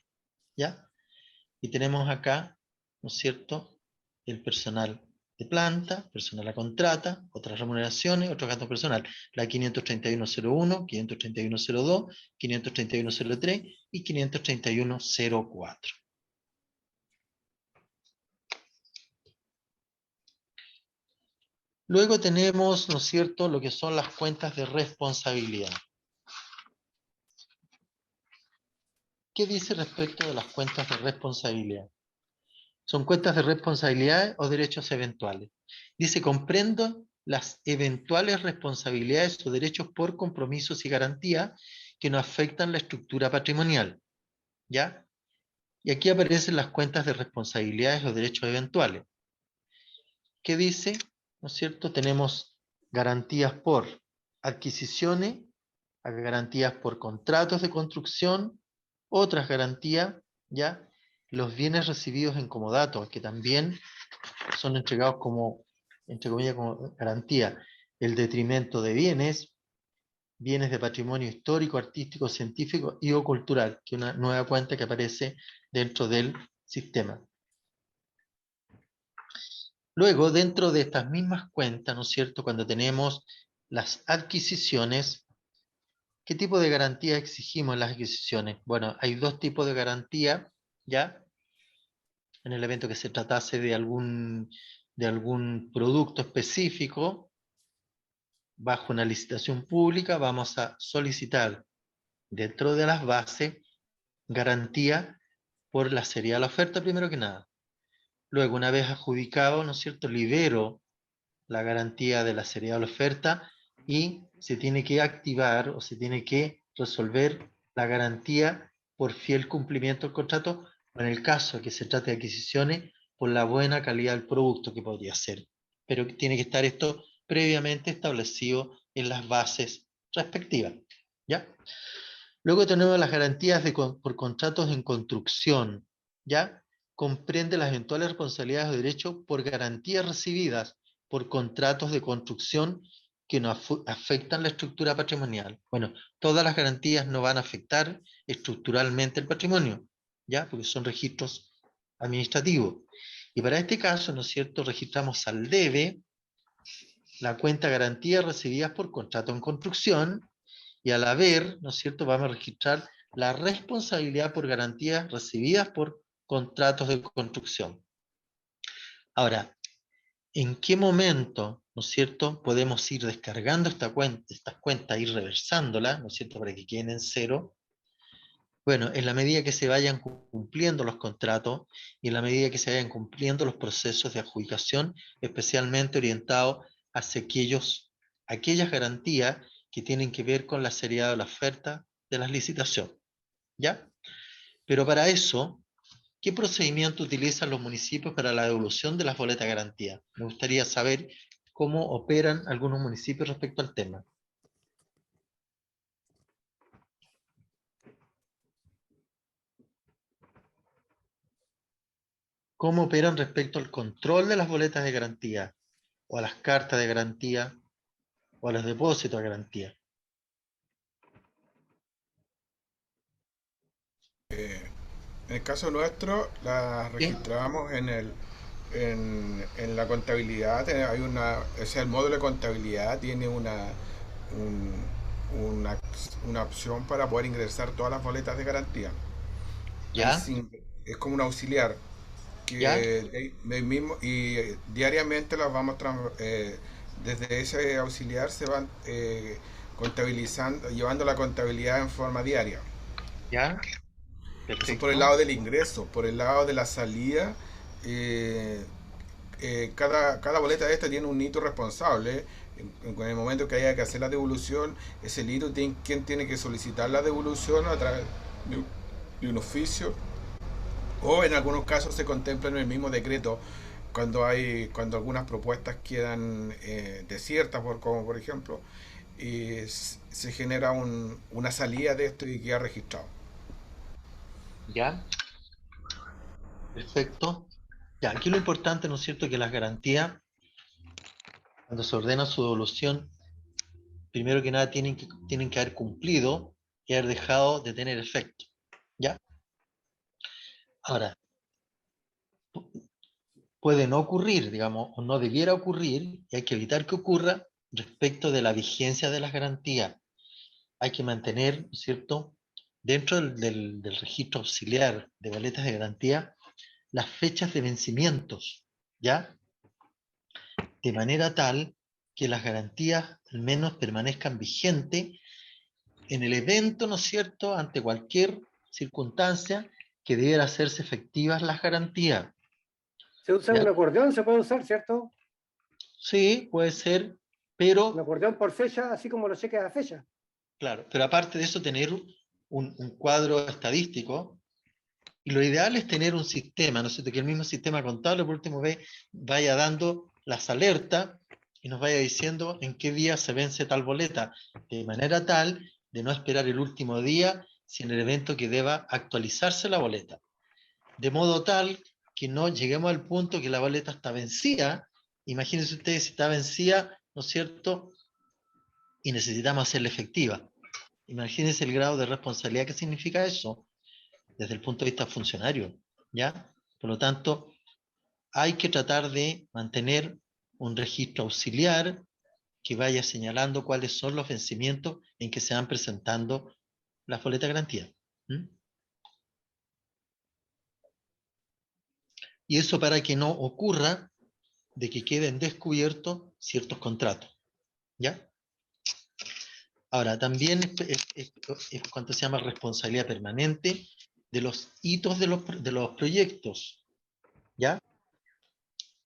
¿ya? Y tenemos acá, ¿no es cierto?, el personal de planta, personal a contrata, otras remuneraciones, otros gastos personal, la 531.01, 531.02, 531.03 y 531.04. Luego tenemos, ¿no es cierto?, lo que son las cuentas de responsabilidad. ¿Qué dice respecto de las cuentas de responsabilidad? Son cuentas de responsabilidad o derechos eventuales. Dice, comprendo las eventuales responsabilidades o derechos por compromisos y garantías que no afectan la estructura patrimonial. ¿Ya? Y aquí aparecen las cuentas de responsabilidades o derechos eventuales. ¿Qué dice? ¿No es cierto? Tenemos garantías por adquisiciones, garantías por contratos de construcción, otras garantías, ¿ya? Los bienes recibidos en comodato, que también son entregados como, entre comillas, como garantía. El detrimento de bienes, bienes de patrimonio histórico, artístico, científico y o cultural, que es una nueva cuenta que aparece dentro del sistema. Luego, dentro de estas mismas cuentas, ¿no es cierto?, cuando tenemos las adquisiciones, ¿qué tipo de garantía exigimos en las adquisiciones? Bueno, hay dos tipos de garantía, ¿ya? En el evento que se tratase de algún producto específico, bajo una licitación pública, vamos a solicitar dentro de las bases garantía por la seriedad de la oferta, primero que nada. Luego, una vez adjudicado, ¿no es cierto?, libero la garantía de la seriedad de la oferta y se tiene que activar o se tiene que resolver la garantía por fiel cumplimiento del contrato, o en el caso de que se trate de adquisiciones, por la buena calidad del producto que podría ser. Pero tiene que estar esto previamente establecido en las bases respectivas. ¿Ya? Luego tenemos las garantías por contratos en construcción. ¿Ya? Comprende las eventuales responsabilidades o derechos por garantías recibidas por contratos de construcción que no afectan la estructura patrimonial. Bueno, todas las garantías no van a afectar estructuralmente el patrimonio, ¿ya? Porque son registros administrativos. Y para este caso, ¿no es cierto?, registramos al debe la cuenta garantía recibidas por contrato en construcción, y al haber, ¿no es cierto?, vamos a registrar la responsabilidad por garantías recibidas por contratos de construcción. Ahora, ¿en qué momento, ¿no es cierto?, podemos ir descargando estas cuentas, ir reversándolas, ¿no es cierto?, para que queden en cero? Bueno, en la medida que se vayan cumpliendo los contratos y en la medida que se vayan cumpliendo los procesos de adjudicación, especialmente orientados hacia aquellas garantías que tienen que ver con la seriedad de la oferta de las licitaciones. ¿Ya? Pero para eso, ¿qué procedimiento utilizan los municipios para la devolución de las boletas de garantía? Me gustaría saber cómo operan algunos municipios respecto al tema. ¿Cómo operan respecto al control de las boletas de garantía, o a las cartas de garantía, o a los depósitos de garantía? En el caso nuestro, la registramos en la contabilidad. El módulo de contabilidad tiene una opción para poder ingresar todas las boletas de garantía. ¿Ya? Es como un auxiliar ¿Ya? y diariamente las vamos desde ese auxiliar se van contabilizando, llevando la contabilidad en forma diaria. ¿Ya? Eso por el lado del ingreso. Por el lado de la salida, cada boleta de esta tiene un hito responsable. En el momento que haya que hacer la devolución, ese hito quien tiene que solicitar la devolución a través de un oficio, o en algunos casos se contempla en el mismo decreto cuando algunas propuestas quedan desiertas, como por ejemplo, se genera una salida de esto y queda registrado. ¿Ya? Perfecto. Ya, aquí lo importante, ¿no es cierto?, que las garantías, cuando se ordena su devolución, primero que nada tienen que haber cumplido y haber dejado de tener efecto. ¿Ya? Ahora, puede no ocurrir, digamos, o no debiera ocurrir, y hay que evitar que ocurra respecto de la vigencia de las garantías. Hay que mantener, ¿no es cierto?, dentro del registro auxiliar de boletas de garantía, las fechas de vencimientos, ¿ya? De manera tal que las garantías al menos permanezcan vigentes en el evento, ¿no es cierto?, ante cualquier circunstancia que debiera hacerse efectivas las garantías. Se usa ¿Ya? un acordeón, se puede usar, ¿cierto? Sí, puede ser, Un pero, acordeón por fecha, así como los cheques a fecha. claro, pero aparte de eso, tener un cuadro estadístico, y lo ideal es tener un sistema, ¿no es cierto?, que el mismo sistema contable, por último, vaya dando las alertas y nos vaya diciendo en qué día se vence tal boleta, de manera tal de no esperar el último día, sino el evento que deba actualizarse la boleta. De modo tal que no lleguemos al punto que la boleta está vencida. Imagínense ustedes si está vencida, ¿no es cierto?, y necesitamos hacerla efectiva. Imagínense el grado de responsabilidad que significa eso desde el punto de vista funcionario, ¿ya? Por lo tanto, hay que tratar de mantener un registro auxiliar que vaya señalando cuáles son los vencimientos en que se van presentando las boletas de garantía. ¿Mm? Y eso para que no ocurra de que queden descubiertos ciertos contratos, ¿ya? Ahora, también es cuanto se llama responsabilidad permanente de los hitos de los proyectos, ¿ya?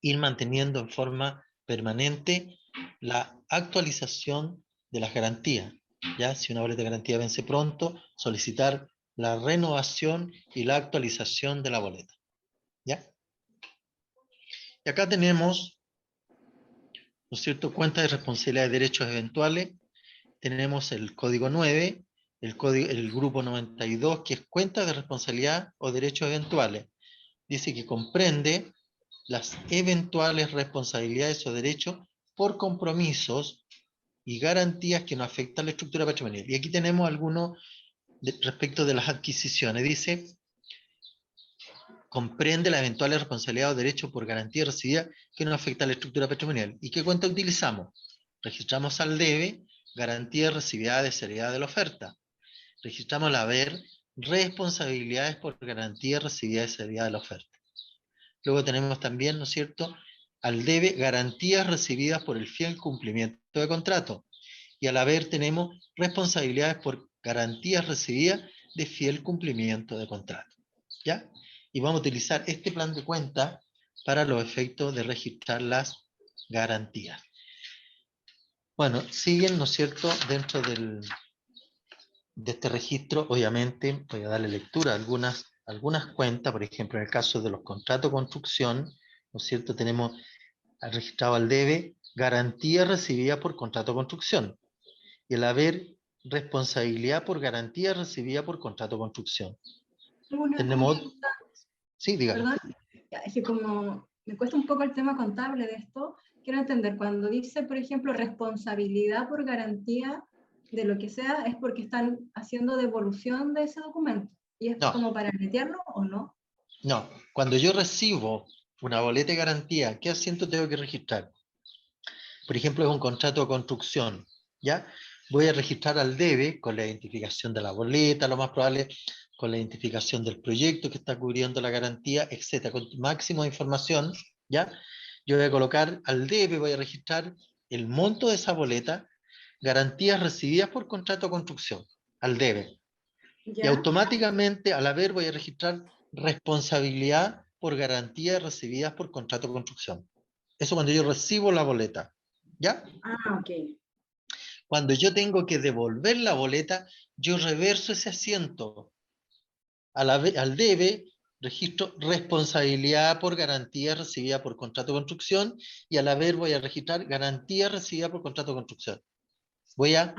Ir manteniendo en forma permanente la actualización de las garantías, ¿ya? Si una boleta de garantía vence pronto, solicitar la renovación y la actualización de la boleta, ¿ya? Y acá tenemos, ¿no es cierto?, cuenta de responsabilidad de derechos eventuales. Tenemos el código 9, el grupo 92, que es cuenta de responsabilidad o derechos eventuales. Dice que comprende las eventuales responsabilidades o derechos por compromisos y garantías que no afectan la estructura patrimonial. Y aquí tenemos algunos respecto de las adquisiciones. Dice, comprende las eventuales responsabilidades o derechos por garantía recibida que no afectan la estructura patrimonial. ¿Y qué cuenta utilizamos? Registramos al debe, garantía recibida de seriedad de la oferta. Registramos al haber, responsabilidades por garantía recibida de seriedad de la oferta. Luego tenemos también, ¿no es cierto?, al debe, garantías recibidas por el fiel cumplimiento de contrato. Y al haber tenemos responsabilidades por garantías recibidas de fiel cumplimiento de contrato. ¿Ya? Y vamos a utilizar este plan de cuenta para los efectos de registrar las garantías. Bueno, siguen, ¿no es cierto?, dentro de este registro, obviamente, voy a darle lectura a algunas cuentas. Por ejemplo, en el caso de los contratos de construcción, ¿no es cierto?, tenemos registrado al debe garantía recibida por contrato de construcción y el haber responsabilidad por garantía recibida por contrato de construcción. Una Tenemos, consulta, sí, dígame. perdón, ya, es que como me cuesta un poco el tema contable de esto, quiero entender, cuando dice, por ejemplo, responsabilidad por garantía de lo que sea, ¿es porque están haciendo devolución de ese documento? ¿Y es No. como para meterlo o no? No, cuando yo recibo una boleta de garantía, ¿qué asiento tengo que registrar? Por ejemplo, es un contrato de construcción, ¿ya? Voy a registrar al debe con la identificación de la boleta, lo más probable con la identificación del proyecto que está cubriendo la garantía, etcétera, con máximo de información, ¿ya? Yo voy a colocar al debe, voy a registrar el monto de esa boleta, garantías recibidas por contrato de construcción, al debe. Y ¿Ya? automáticamente, al haber, voy a registrar responsabilidad por garantías recibidas por contrato de construcción. Eso cuando yo recibo la boleta, ¿ya? Ah, ok. Cuando yo tengo que devolver la boleta, yo reverso ese asiento. Al debe, registro responsabilidad por garantía recibida por contrato de construcción y al haber voy a registrar garantía recibida por contrato de construcción. Voy a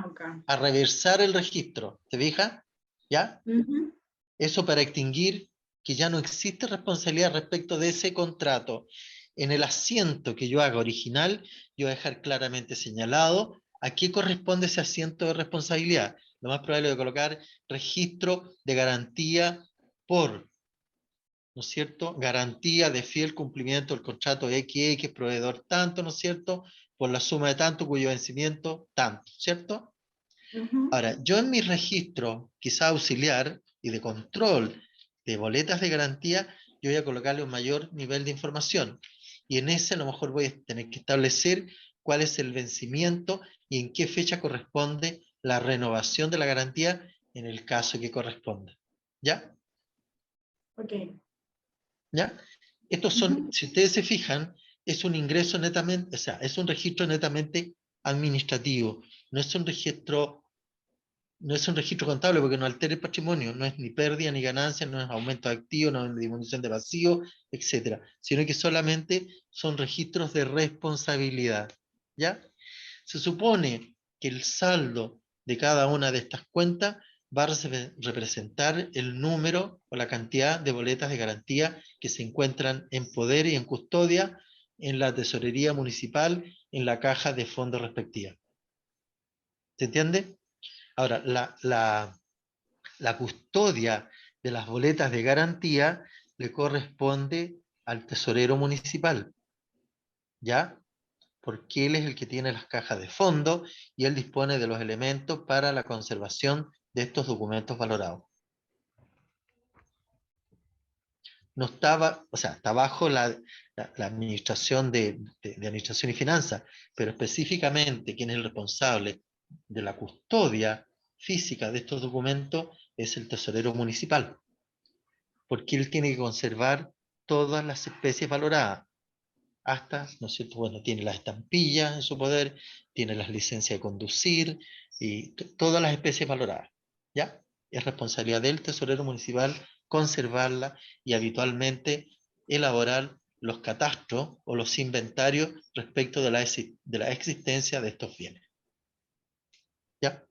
Ok. reversar el registro, ¿te fijas? ¿Ya? Ujú. Eso para extinguir que ya no existe responsabilidad respecto de ese contrato. En el asiento que yo haga original, yo voy a dejar claramente señalado a qué corresponde ese asiento de responsabilidad. Lo más probable es colocar registro de garantía por, ¿no es cierto?, garantía de fiel cumplimiento del contrato XX, proveedor tanto, ¿no es cierto?, por la suma de tanto cuyo vencimiento tanto, ¿cierto? Ujú. Ahora, yo en mi registro, quizá auxiliar y de control de boletas de garantía, yo voy a colocarle un mayor nivel de información. Y en ese a lo mejor voy a tener que establecer cuál es el vencimiento y en qué fecha corresponde la renovación de la garantía en el caso que corresponda. ¿Ya? Ok. ¿Ya? Estos son, si ustedes se fijan, es un ingreso netamente, o sea, es un registro netamente administrativo, no es un registro contable porque no altera el patrimonio, no es ni pérdida ni ganancia, no es aumento de activos, no es disminución de pasivo, etc. Sino que solamente son registros de responsabilidad. ¿Ya? Se supone que el saldo de cada una de estas cuentas va a representar el número o la cantidad de boletas de garantía que se encuentran en poder y en custodia en la tesorería municipal, en la caja de fondos respectiva. ¿Se entiende? Ahora, la custodia de las boletas de garantía le corresponde al tesorero municipal, ¿ya? Porque él es el que tiene las cajas de fondo y él dispone de los elementos para la conservación de estos documentos valorados. No estaba, o sea, está bajo la administración de administración y finanzas, pero específicamente quien es el responsable de la custodia física de estos documentos es el tesorero municipal, porque él tiene que conservar todas las especies valoradas, hasta, ¿no es cierto? Bueno, tiene las estampillas en su poder, tiene las licencias de conducir y todas las especies valoradas, ¿ya? Es responsabilidad del tesorero municipal conservarla y habitualmente elaborar los catastros o los inventarios respecto de la existencia de estos bienes. ¿Ya?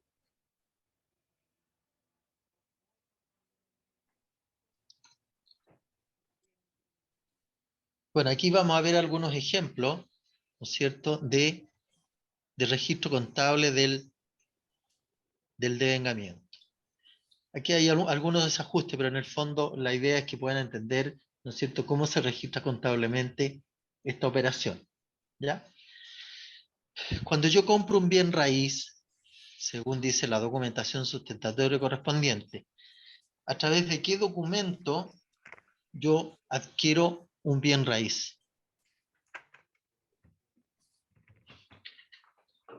Bueno, aquí vamos a ver algunos ejemplos, ¿no es cierto?, de registro contable del devengamiento. Aquí hay algunos desajustes, pero en el fondo la idea es que puedan entender, ¿no es cierto?, cómo se registra contablemente esta operación. ¿Ya? Cuando yo compro un bien raíz, según dice la documentación sustentatoria correspondiente, ¿a través de qué documento yo adquiero un bien raíz?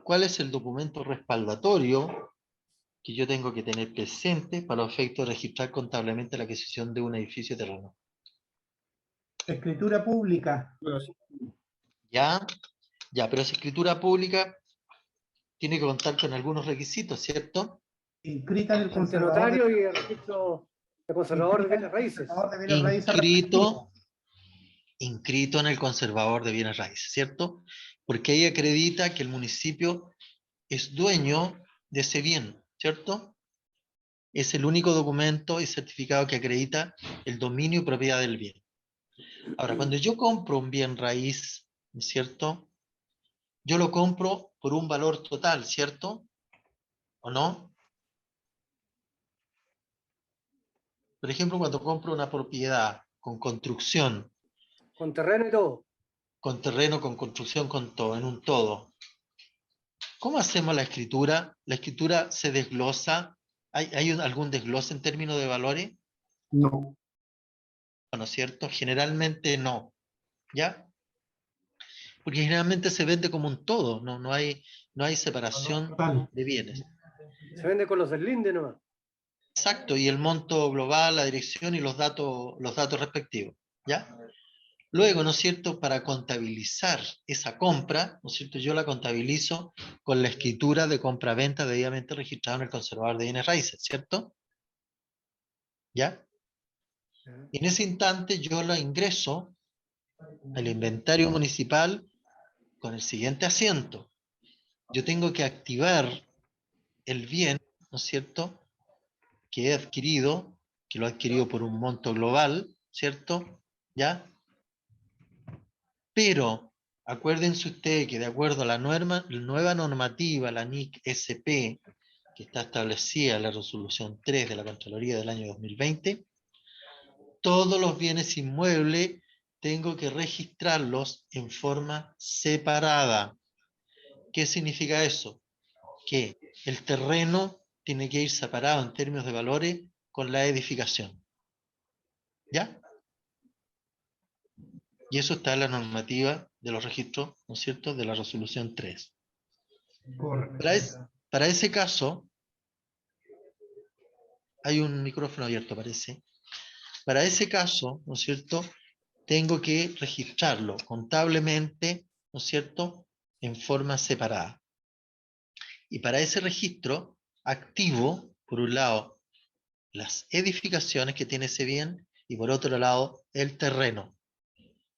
¿Cuál es el documento respaldatorio que yo tengo que tener presente para los efectos de registrar contablemente la adquisición de un edificio terreno? Escritura pública. Ya, pero esa escritura pública tiene que contar con algunos requisitos, ¿cierto? Inscrita en el Ante conservador notario y el registro de conservador de bienes raíces. Inscrito en el conservador de bienes raíces, ¿cierto? Porque ahí acredita que el municipio es dueño de ese bien, ¿cierto? Es el único documento y certificado que acredita el dominio y propiedad del bien. Ahora, cuando yo compro un bien raíz, ¿no es cierto? Yo lo compro por un valor total, ¿cierto? ¿O no? Por ejemplo, cuando compro una propiedad con construcción, Con terreno y todo. con terreno, con construcción, con todo, en un todo. ¿Cómo hacemos la escritura? ¿La escritura se desglosa? ¿Hay algún desglose en términos de valores? No. ¿No es cierto? Generalmente no. ¿Ya? Porque generalmente se vende como un todo, no hay separación Total. de bienes. Se vende con los deslindes nomás. Exacto, y el monto global, la dirección y los datos respectivos. ¿Ya? Luego, ¿no es cierto?, para contabilizar esa compra, ¿no es cierto?, yo la contabilizo con la escritura de compra-venta debidamente registrada en el conservador de bienes raíces, ¿cierto? ¿Ya? En ese instante yo la ingreso al inventario municipal con el siguiente asiento. Yo tengo que activar el bien, ¿no es cierto?, que he adquirido, que lo he adquirido por un monto global, ¿cierto? ¿Ya? Pero acuérdense ustedes que de acuerdo a la nueva normativa, la NIC SP, que está establecida en la resolución 3 de la Contraloría del año 2020, todos los bienes inmuebles tengo que registrarlos en forma separada. ¿Qué significa eso? Que el terreno tiene que ir separado en términos de valores con la edificación. ¿Ya? Y eso está en la normativa de los registros, ¿no es cierto?, de la resolución 3. Para ese caso, hay un micrófono abierto, parece. Para ese caso, ¿no es cierto?, tengo que registrarlo contablemente, ¿no es cierto?, en forma separada. Y para ese registro, activo, por un lado, las edificaciones que tiene ese bien, y por otro lado, el terreno.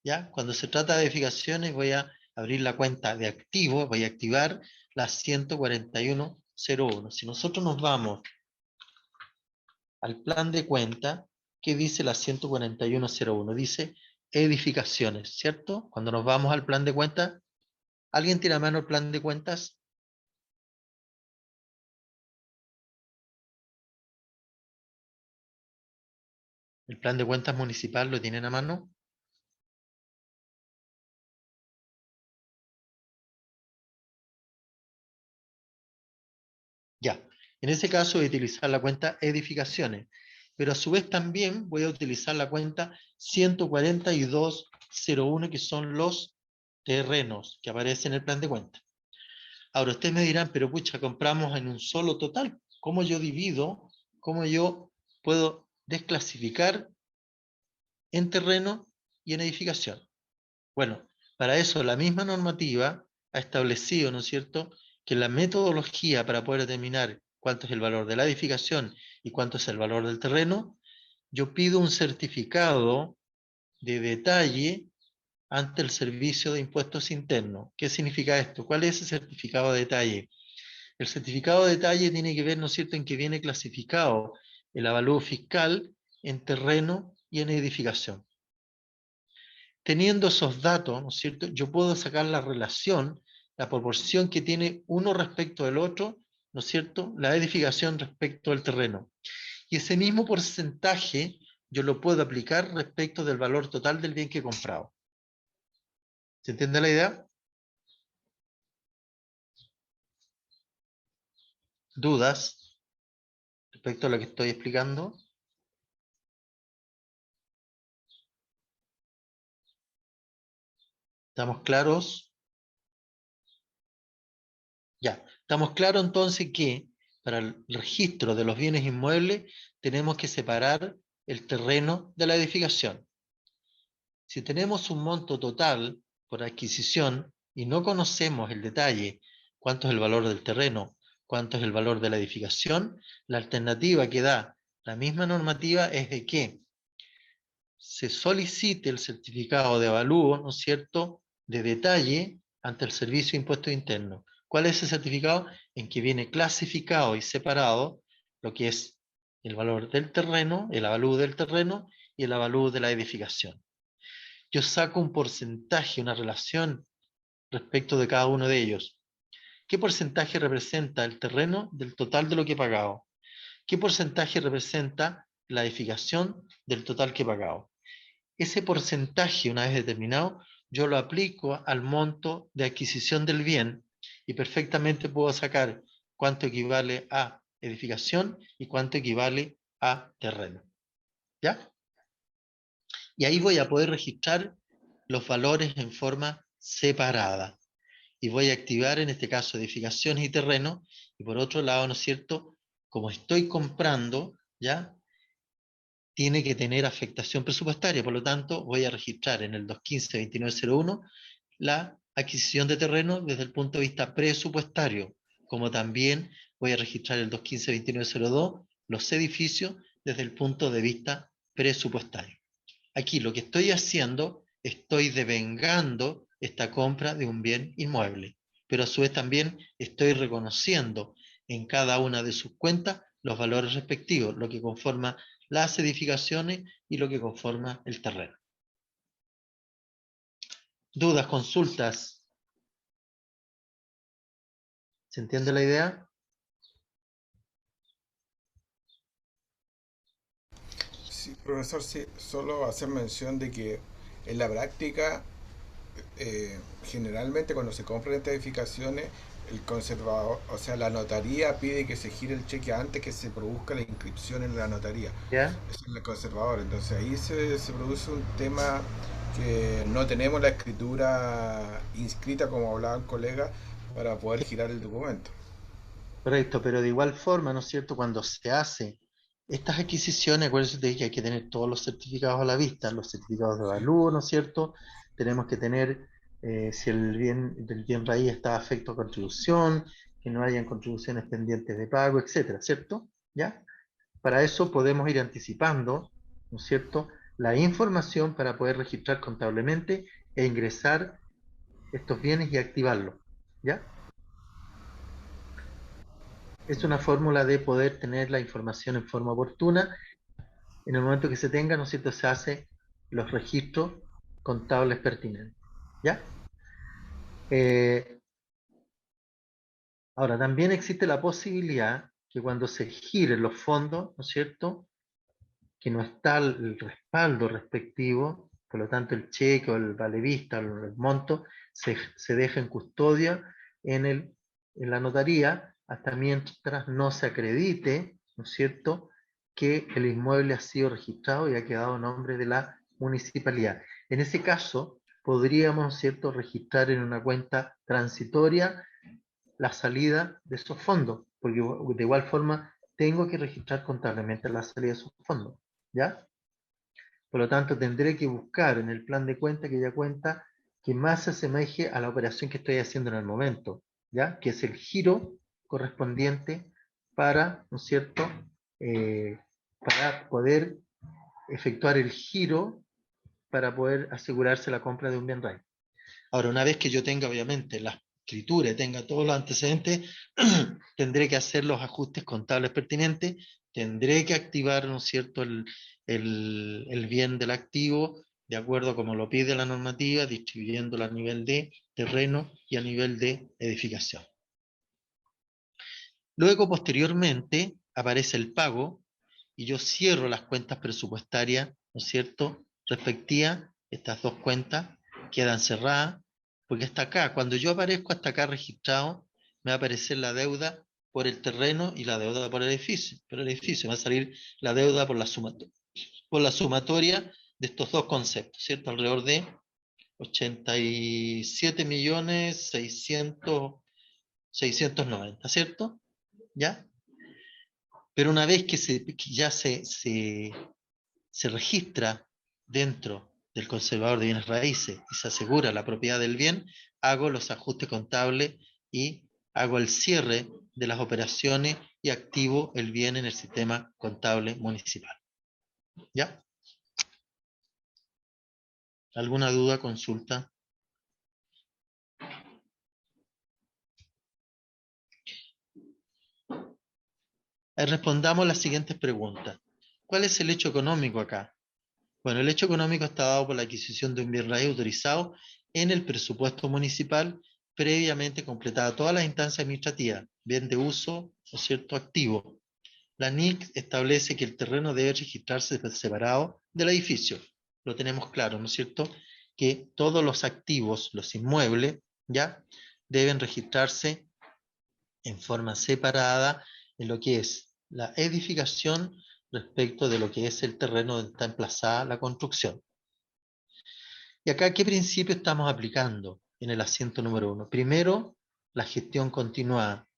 ¿Ya? Cuando se trata de edificaciones, voy a abrir la cuenta de activo, voy a activar la 141.01. Si nosotros nos vamos al plan de cuenta, ¿qué dice la 141.01? Dice edificaciones, ¿cierto? Cuando nos vamos al plan de cuenta, ¿alguien tiene a mano el plan de cuentas? ¿El plan de cuentas municipal lo tienen a mano? Ya, en ese caso voy a utilizar la cuenta edificaciones, pero a su vez también voy a utilizar la cuenta 142.01, que son los terrenos que aparecen en el plan de cuenta. Ahora ustedes me dirán, pero pucha, compramos en un solo total. ¿Cómo yo divido? ¿Cómo yo puedo desclasificar en terreno y en edificación? Bueno, para eso la misma normativa ha establecido, ¿no es cierto?, que la metodología para poder determinar cuánto es el valor de la edificación y cuánto es el valor del terreno, yo pido un certificado de detalle ante el Servicio de Impuestos Internos. ¿Qué significa esto? ¿Cuál es ese certificado de detalle? El certificado de detalle tiene que ver, ¿no es cierto?, en que viene clasificado el avalúo fiscal en terreno y en edificación. Teniendo esos datos, ¿no es cierto?, yo puedo sacar la relación, la proporción que tiene uno respecto del otro, ¿no es cierto?, la edificación respecto al terreno. Y ese mismo porcentaje yo lo puedo aplicar respecto del valor total del bien que he comprado. ¿Se entiende la idea? ¿Dudas respecto a lo que estoy explicando? ¿Estamos claros? Ya, estamos claros entonces que para el registro de los bienes inmuebles tenemos que separar el terreno de la edificación. Si tenemos un monto total por adquisición y no conocemos el detalle, cuánto es el valor del terreno, cuánto es el valor de la edificación, la alternativa que da la misma normativa es de que se solicite el certificado de avalúo, ¿no es cierto?, de detalle ante el Servicio de Impuestos Internos. ¿Cuál es ese certificado? En que viene clasificado y separado lo que es el valor del terreno, el avalúo del terreno y el avalúo de la edificación. Yo saco un porcentaje, una relación respecto de cada uno de ellos. ¿Qué porcentaje representa el terreno del total de lo que he pagado? ¿Qué porcentaje representa la edificación del total que he pagado? Ese porcentaje, una vez determinado, yo lo aplico al monto de adquisición del bien y perfectamente puedo sacar cuánto equivale a edificación y cuánto equivale a terreno. ¿Ya? Y ahí voy a poder registrar los valores en forma separada. Y voy a activar, en este caso, edificaciones y terreno. Y por otro lado, ¿no es cierto?, como estoy comprando, ¿ya?, tiene que tener afectación presupuestaria. Por lo tanto, voy a registrar en el 215-2901 la adquisición de terreno desde el punto de vista presupuestario, como también voy a registrar el 215-2902 los edificios desde el punto de vista presupuestario. Aquí lo que estoy haciendo, estoy devengando esta compra de un bien inmueble, pero a su vez también estoy reconociendo en cada una de sus cuentas los valores respectivos, lo que conforma las edificaciones y lo que conforma el terreno. ¿Dudas, consultas? ¿Se entiende la idea? Sí, profesor, sí, solo hacer mención de que en la práctica, generalmente cuando se compran estas edificaciones, el conservador, o sea, la notaría pide que se gire el cheque antes que se produzca la inscripción en la notaría. ¿Ya? Eso es el conservador. Entonces ahí se produce un tema que no tenemos la escritura inscrita, como hablaba el colega, para poder girar el documento. Correcto, pero de igual forma, ¿no es cierto? Cuando se hace estas adquisiciones, acuérdense de que hay que tener todos los certificados a la vista, los certificados de avalúo, ¿no es cierto? Tenemos que tener si el bien raíz está afecto a contribución, que no hayan contribuciones pendientes de pago, etcétera, ¿cierto? ¿Ya? Para eso podemos ir anticipando, ¿no es cierto?, la información para poder registrar contablemente e ingresar estos bienes y activarlos, ¿ya? Es una fórmula de poder tener la información en forma oportuna. En el momento que se tenga, ¿no es cierto?, se hace los registros contables pertinentes, ¿ya? Ahora, también existe la posibilidad que cuando se giren los fondos, ¿no es cierto?, que no está el respaldo respectivo, por lo tanto el cheque o el vale vista o el monto se deja en custodia en la notaría hasta mientras no se acredite, ¿no es cierto?, que el inmueble ha sido registrado y ha quedado a nombre de la municipalidad. En ese caso, podríamos, ¿no es cierto?, registrar en una cuenta transitoria la salida de esos fondos, porque de igual forma tengo que registrar contablemente la salida de esos fondos, ¿ya? Por lo tanto, tendré que buscar en el plan de cuenta aquella cuenta que más se asemeje a la operación que estoy haciendo en el momento, ¿ya? Que es el giro correspondiente para, ¿no es cierto?, para poder efectuar el giro para poder asegurarse la compra de un bien raíz. Ahora, una vez que yo tenga, obviamente, la escritura y tenga todos los antecedentes, tendré que hacer los ajustes contables pertinentes, tendré que activar, ¿no es cierto?, el bien del activo, de acuerdo a como lo pide la normativa, distribuyéndolo a nivel de terreno y a nivel de edificación. Luego, posteriormente, aparece el pago, y yo cierro las cuentas presupuestarias, ¿no es cierto?, respectivas. Estas dos cuentas quedan cerradas, porque hasta acá, cuando yo aparezco hasta acá registrado, me va a aparecer la deuda por el terreno y la deuda por el edificio. Me va a salir la deuda por la sumatoria de estos dos conceptos, ¿cierto? Alrededor de 87.600.690, ¿cierto? ¿Ya? Pero una vez que ya se registra dentro del conservador de bienes raíces y se asegura la propiedad del bien, hago los ajustes contables y hago el cierre de las operaciones y activo el bien en el sistema contable municipal. ¿Ya? ¿Alguna duda, consulta? Respondamos las siguientes preguntas. ¿Cuál es el hecho económico acá? Bueno, el hecho económico está dado por la adquisición de un bien raíz autorizado en el presupuesto municipal, previamente completada todas las instancias administrativas, bien de uso, ¿no es cierto?, activo. La NIC establece que el terreno debe registrarse separado del edificio. Lo tenemos claro, ¿no es cierto?, que todos los activos, los inmuebles, ya deben registrarse en forma separada en lo que es la edificación respecto de lo que es el terreno donde está emplazada la construcción. Y acá, ¿qué principio estamos aplicando en el asiento número 1? Primero, la gestión continuada.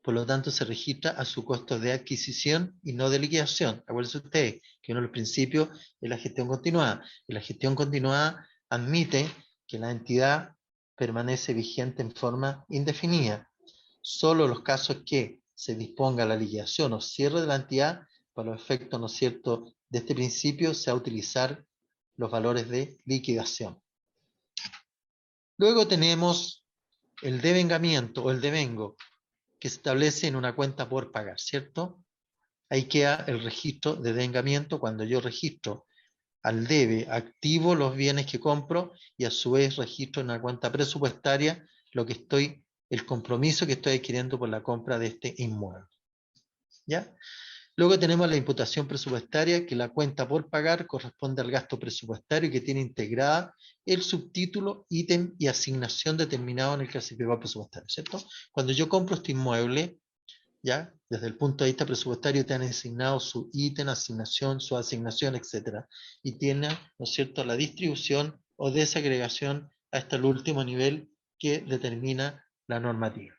Por lo tanto, se registra a su costo de adquisición y no de liquidación. Acuérdense ustedes que uno de los principios es la gestión continuada. Y la gestión continuada admite que la entidad permanece vigente en forma indefinida. Solo los casos que se disponga la liquidación o cierre de la entidad, para los efectos, ¿no es cierto?, de este principio, se va a utilizar los valores de liquidación. Luego tenemos el devengamiento o el devengo, que se establece en una cuenta por pagar, ¿cierto? Ahí queda el registro de devengamiento cuando yo registro al debe, activo los bienes que compro y a su vez registro en una cuenta presupuestaria el compromiso que estoy adquiriendo por la compra de este inmueble. ¿Ya? Luego tenemos la imputación presupuestaria, que la cuenta por pagar corresponde al gasto presupuestario que tiene integrada el subtítulo, ítem y asignación determinado en el clasificador presupuestario, ¿cierto? Cuando yo compro este inmueble, ¿ya? Desde el punto de vista presupuestario te han asignado su ítem, asignación, su asignación, etc. Y tiene, ¿no es cierto?, la distribución o desagregación hasta el último nivel que determina la normativa.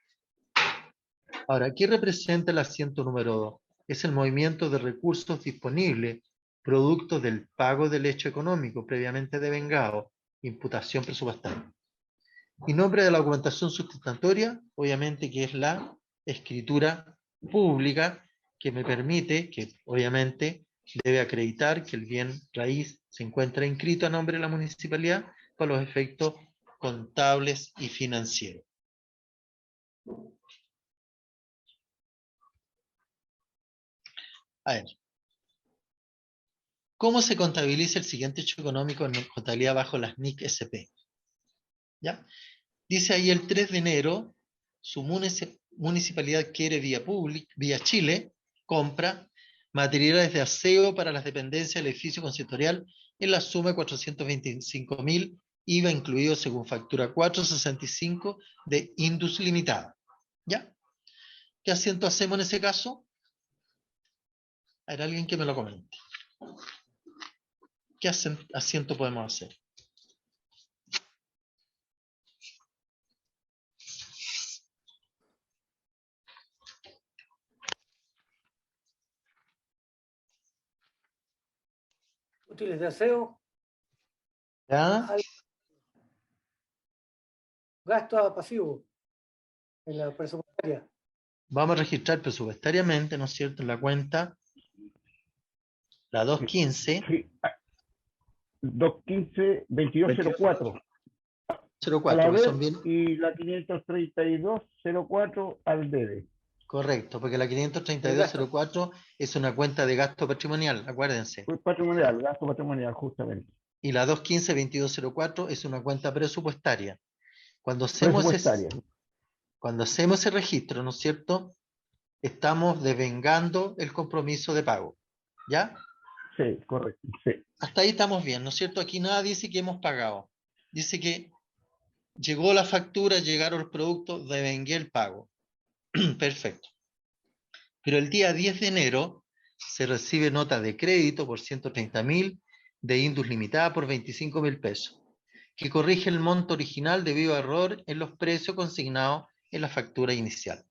Ahora, ¿qué representa el asiento número 2? Es el movimiento de recursos disponibles, producto del pago del hecho económico previamente devengado, imputación presupuestaria. Y nombre de la documentación sustentatoria, obviamente que es la escritura pública que me permite, que obviamente debe acreditar que el bien raíz se encuentra inscrito a nombre de la municipalidad para los efectos contables y financieros. A ver. ¿Cómo se contabiliza el siguiente hecho económico en contabilidad bajo las NIC SP? ¿Ya? Dice ahí el 3 de enero, su municipalidad adquiere vía Chile, compra materiales de aseo para las dependencias del edificio consistorial en la suma de 425.000, IVA incluido según factura 465 de Indus Limitada. ¿Ya? ¿Qué asiento hacemos en ese caso? Hay alguien que me lo comente. ¿Qué asiento podemos hacer? Útiles de aseo, ¿Ya? gasto pasivo en la presupuestaria. Vamos a registrar presupuestariamente, ¿no es cierto?, en la cuenta, la 215, Sí. 215, 2204. 04, A la que son vez, bien y la 532-04 al debe. correcto, porque la 532-04 es una cuenta de gasto patrimonial, acuérdense. Fue patrimonial, gasto patrimonial, justamente. Y la 215-2204 es una cuenta presupuestaria. Cuando hacemos Presupuestaria. ese registro, ¿no es cierto?, estamos devengando el compromiso de pago. ¿Ya? Sí, correcto. Sí. Hasta ahí estamos bien, ¿no es cierto? Aquí nada dice que hemos pagado. Dice que llegó la factura, llegaron los productos, devengué el pago. Perfecto. Pero el día 10 de enero se recibe nota de crédito por 130.000 de Indus Limitada por 25.000 pesos, que corrige el monto original debido a error en los precios consignados en la factura inicial.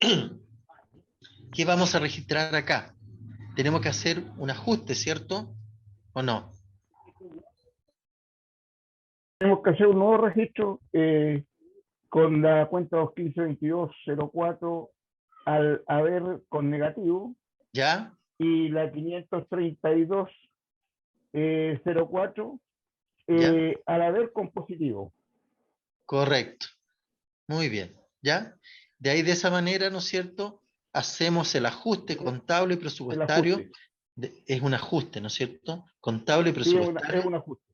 ¿Qué vamos a registrar acá? Tenemos que hacer un ajuste, ¿cierto? ¿O no? Tenemos que hacer un nuevo registro con la cuenta 215-2204 al haber con negativo ¿Ya? y la 532-04 ¿Ya? al haber con positivo. Correcto. Muy bien. ¿Ya? De ahí de esa manera, ¿no es cierto?, hacemos el ajuste contable y El presupuestario. ajuste. Es un ajuste, ¿no es cierto? Contable y Sí, presupuestario. es un ajuste.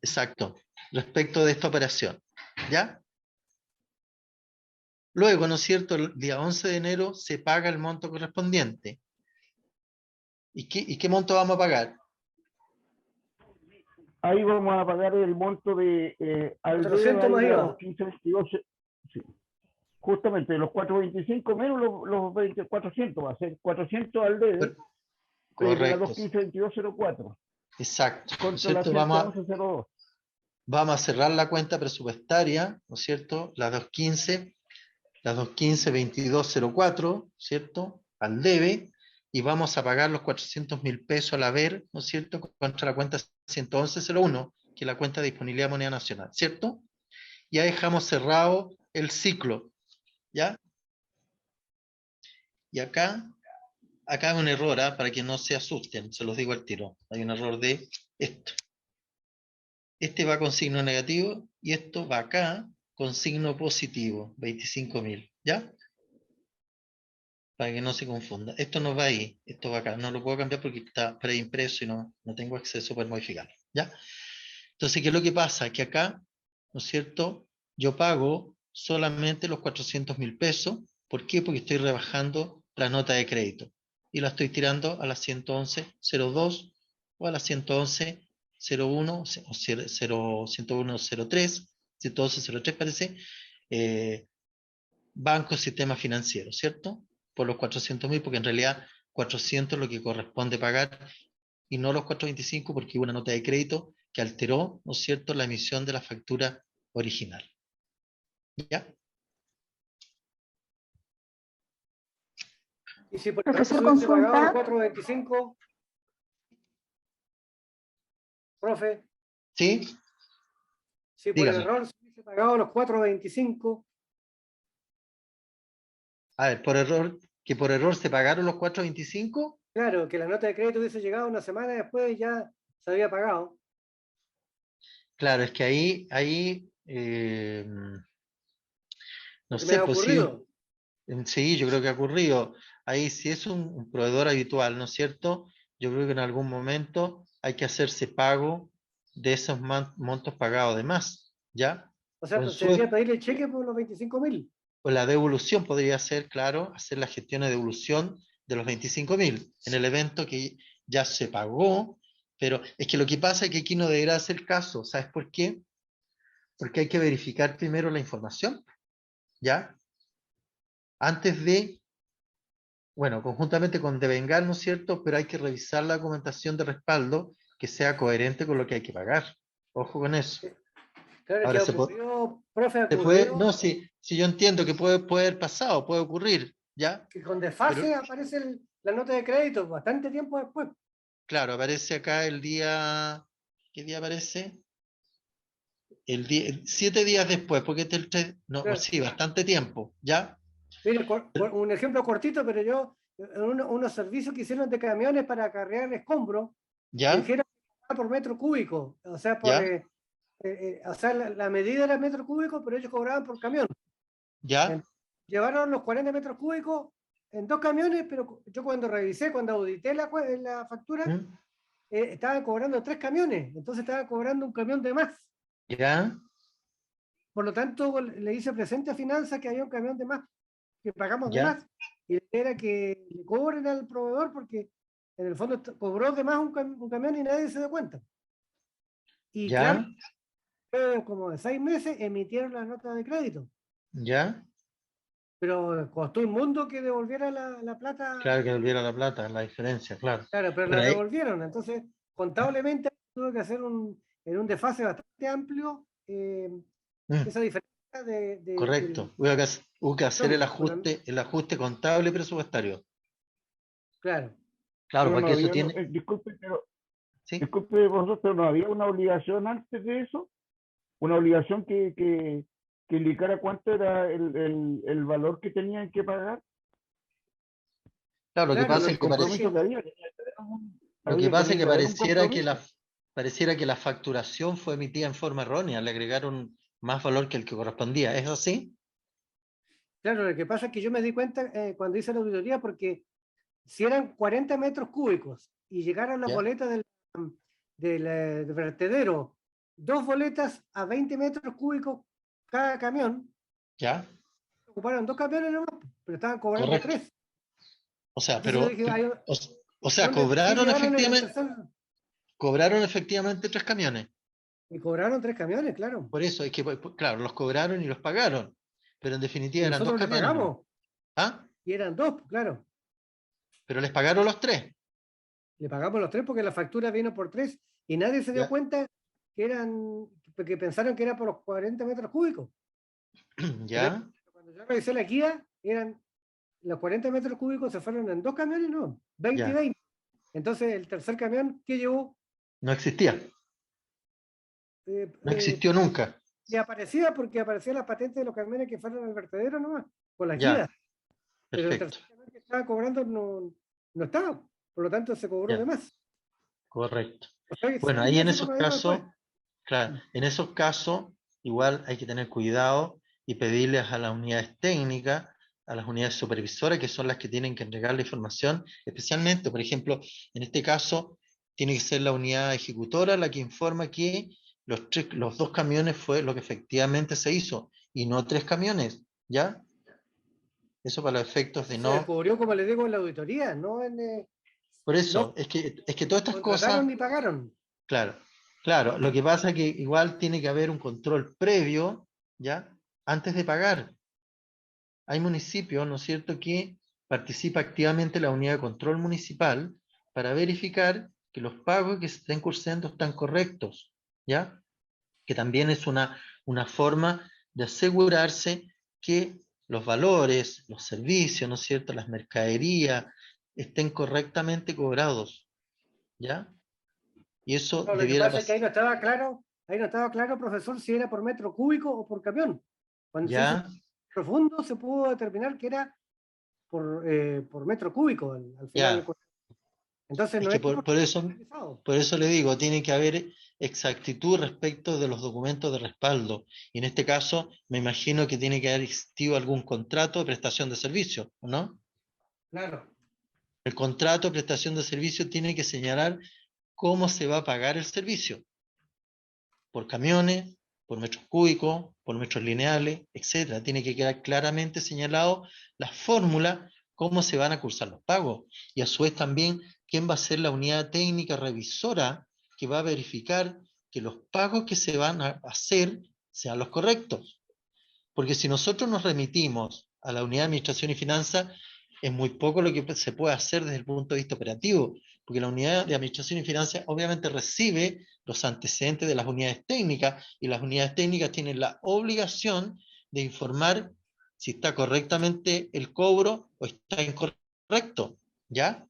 Exacto. Respecto de esta operación. ¿Ya? Luego, ¿no es cierto?, el día 11 de enero se paga el monto correspondiente. ¿Y qué monto vamos a pagar? Ahí vamos a pagar el monto de al 400 más IVA. 1522. Sí. Justamente los 425 menos los 400, va a ser 400 al debe de la Correcto. 215-2204 Exacto. ¿No es contra la cierto? 111-02. Vamos a cerrar la cuenta presupuestaria, ¿no es cierto? La 215-2204, ¿cierto? Al debe, y vamos a pagar los 400.000 pesos al haber, ¿no es cierto?, contra la cuenta 111-01, que es la cuenta de disponibilidad de moneda nacional, ¿cierto? Ya dejamos cerrado el ciclo, ¿ya? Y acá hay un error, para que no se asusten, se los digo al tiro. Hay un error de esto. Este va con signo negativo y esto va acá con signo positivo, 25.000, ¿ya? Para que no se confunda. Esto no va ahí, esto va acá. No lo puedo cambiar porque está preimpreso y no tengo acceso para modificarlo, ¿ya? Entonces, ¿qué es lo que pasa? Que acá, ¿no es cierto?, yo pago solamente los 400.000 pesos. ¿Por qué? Porque estoy rebajando la nota de crédito y la estoy tirando a la 111-02 o a la 111-01 o 101-03, 111-03 parece, banco, sistema financiero, ¿cierto? Por los 400.000, porque en realidad 400 es lo que corresponde pagar y no los 425, porque hubo una nota de crédito que alteró, ¿no es cierto?, la emisión de la factura original. ¿Ya? Y si por error Profesor, se hubiese pagado los consulta. 4.25, profe, ¿Sí? si por Dígame. error se hubiese pagado los 4.25, A ver, por error se pagaron los 4.25. claro, que la nota de crédito hubiese llegado una semana después y ya se había pagado. Claro, es que ahí no Que me sé, ha pues sí, ocurrido. sí, yo creo que ha ocurrido. Ahí si es un proveedor habitual, ¿no es cierto? Yo creo que en algún momento hay que hacerse pago de esos montos pagados de más, ¿ya? O O sea, en pues, se su, debería pedirle cheque por los 25.000. o la devolución podría ser, claro, hacer la gestión de devolución de los 25.000 en el evento que ya se pagó, pero es que lo que pasa es que aquí no deberá ser el caso, ¿sabes por qué? Porque hay que verificar primero la información, ¿ya? Antes de, bueno, conjuntamente con devengar, ¿no es cierto? Pero hay que revisar la documentación de respaldo que sea coherente con lo que hay que pagar. Ojo con eso. Claro que Ahora ocurrió, profe, se puede, ocurrió no, sí, yo entiendo que puede haber pasado, puede ocurrir, ¿ya? que con Pero desfase aparece la nota de crédito bastante tiempo después. claro, aparece acá el día, ¿qué día aparece? El día, 7 días después, porque este es el 3, no, Claro. sí, bastante tiempo, ¿ya? Mire, un ejemplo cortito, pero yo, en unos servicios que hicieron de camiones para acarrear escombros, ¿Ya? dijeron por metro cúbico, o sea, ¿Ya? o sea, la medida era metro cúbico, pero ellos cobraban por camión. ¿Ya? Llevaron los 40 metros cúbicos en 2 camiones, pero yo cuando revisé, cuando audité la factura, ¿Mm? estaban cobrando 3 camiones, entonces estaban cobrando un camión de más. ¿Ya? Por lo tanto, le hice presente a Finanzas que había un camión de más, que pagamos de ¿Ya? más. Y era que le cobren al proveedor porque en el fondo cobró de más un camión y nadie se dio cuenta. Y claro, ¿Ya? como de 6 meses emitieron la nota de crédito. ¿Ya? Pero costó un mundo que devolviera la plata. Claro que volviera la plata, la diferencia, claro. Claro, pero la Bueno, ahí, devolvieron. Entonces, contablemente tuve que hacer en un desfase bastante amplio mm, esa diferencia del. correcto. Hubo que hacer Por el ajuste contable y presupuestario. claro. Claro, Pero no porque eso había, tiene, ¿sí? disculpe vosotros, pero no había una obligación antes de eso, una obligación que indicara cuánto era el valor que tenían que pagar, Claro, lo que Claro, pasa lo el es que que pasa es compromiso parece, que que, había, lo que pasa es tenía que que haber un compromiso. pareciera que la facturación fue emitida en forma errónea, le agregaron más valor que el que correspondía. ¿Es así? claro, lo que pasa es que yo me di cuenta cuando hice la auditoría, porque si eran 40 metros cúbicos y llegaron las ¿Ya? boletas del vertedero, 2 boletas a 20 metros cúbicos cada camión, ¿Ya? ocuparon 2 camiones nomás, pero estaban cobrando Correcto. 3. O sea, Entonces yo dije, ay, o, o sea, ¿qué llevaron en el tercer? cobraron efectivamente 3 camiones. Y cobraron 3 camiones, claro. Por eso es que, claro, los cobraron y los pagaron, pero en Y definitiva eran dos nosotros le camiones, ¿no? pagamos, ¿Ah? y eran 2, claro. Pero les pagaron los 3. Le pagamos los 3 porque la factura vino por 3 y nadie se dio ¿Ya? cuenta porque pensaron que era por los 40 metros cúbicos. Pero ¿Ya? cuando yo revisé la guía, los 40 metros cúbicos se fueron en 2 camiones, no, 20 y Ya. 20. Entonces el tercer camión que llevó No existía. No existió nunca. y aparecía porque aparecían las patentes de los camiones que fueron al vertedero nomás, con las Ya. guías. Pero el Perfecto. tercer camión que estaba cobrando no estaba, por lo tanto se cobró Ya. de más. Correcto. O sea, que Bueno, sí, ahí en eso no esos me había dado casos, cuenta. claro, en esos casos igual hay que tener cuidado y pedirles a las unidades técnicas, a las unidades supervisoras, que son las que tienen que entregar la información, especialmente, por ejemplo, en este caso, tiene que ser la unidad ejecutora la que informa que los 2 camiones fue lo que efectivamente se hizo, y no 3 camiones, ¿ya? Eso para los efectos de Se no... descubrió, como le digo, en la auditoría, Por eso, no es que todas estas contrataron cosas... ni pagaron. Claro, claro. Lo que pasa es que igual tiene que haber un control previo, ¿ya? Antes de pagar. Hay municipios, ¿no es cierto?, que participa activamente la unidad de control municipal para verificar que los pagos que se estén cursando están correctos, ¿ya? Que también es una forma de asegurarse que los valores, los servicios, ¿no es cierto?, las mercaderías estén correctamente cobrados, ¿ya? Y eso No, lo que debiera pasa es que pasar, ahí no estaba claro, profesor, si era por metro cúbico o por camión. Cuando se hizo ¿ya? profundo se pudo determinar que era por metro cúbico al final. Ya. Entonces Es no que es por por pesado. por eso le digo, tiene que haber exactitud respecto de los documentos de respaldo. Y en este caso, me imagino que tiene que haber existido algún contrato de prestación de servicio, ¿o no? Claro. El contrato de prestación de servicio tiene que señalar cómo se va a pagar el servicio. Por camiones, por metros cúbicos, por metros lineales, etcétera. Tiene que quedar claramente señalado la fórmula, cómo se van a cursar los pagos. Y a su vez también quién va a ser la unidad técnica revisora que va a verificar que los pagos que se van a hacer sean los correctos. Porque si nosotros nos remitimos a la unidad de administración y finanzas, es muy poco lo que se puede hacer desde el punto de vista operativo, porque la unidad de administración y finanzas obviamente recibe los antecedentes de las unidades técnicas, y las unidades técnicas tienen la obligación de informar si está correctamente el cobro o está incorrecto, ¿ya?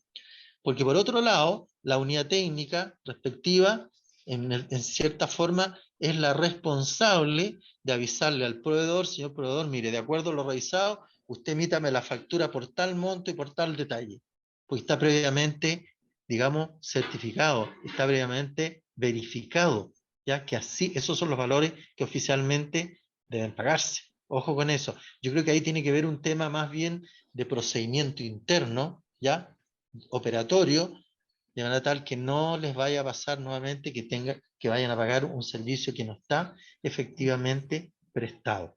Porque por otro lado, la unidad técnica respectiva, en cierta forma, es la responsable de avisarle al proveedor: señor proveedor, mire, de acuerdo a lo revisado, usted emítame la factura por tal monto y por tal detalle, porque está previamente, digamos, certificado, está previamente verificado, ya que así, esos son los valores que oficialmente deben pagarse. Ojo con eso. Yo creo que ahí tiene que ver un tema más bien de procedimiento interno, ¿ya?, operatorio, de manera tal que no les vaya a pasar nuevamente que vayan a pagar un servicio que no está efectivamente prestado.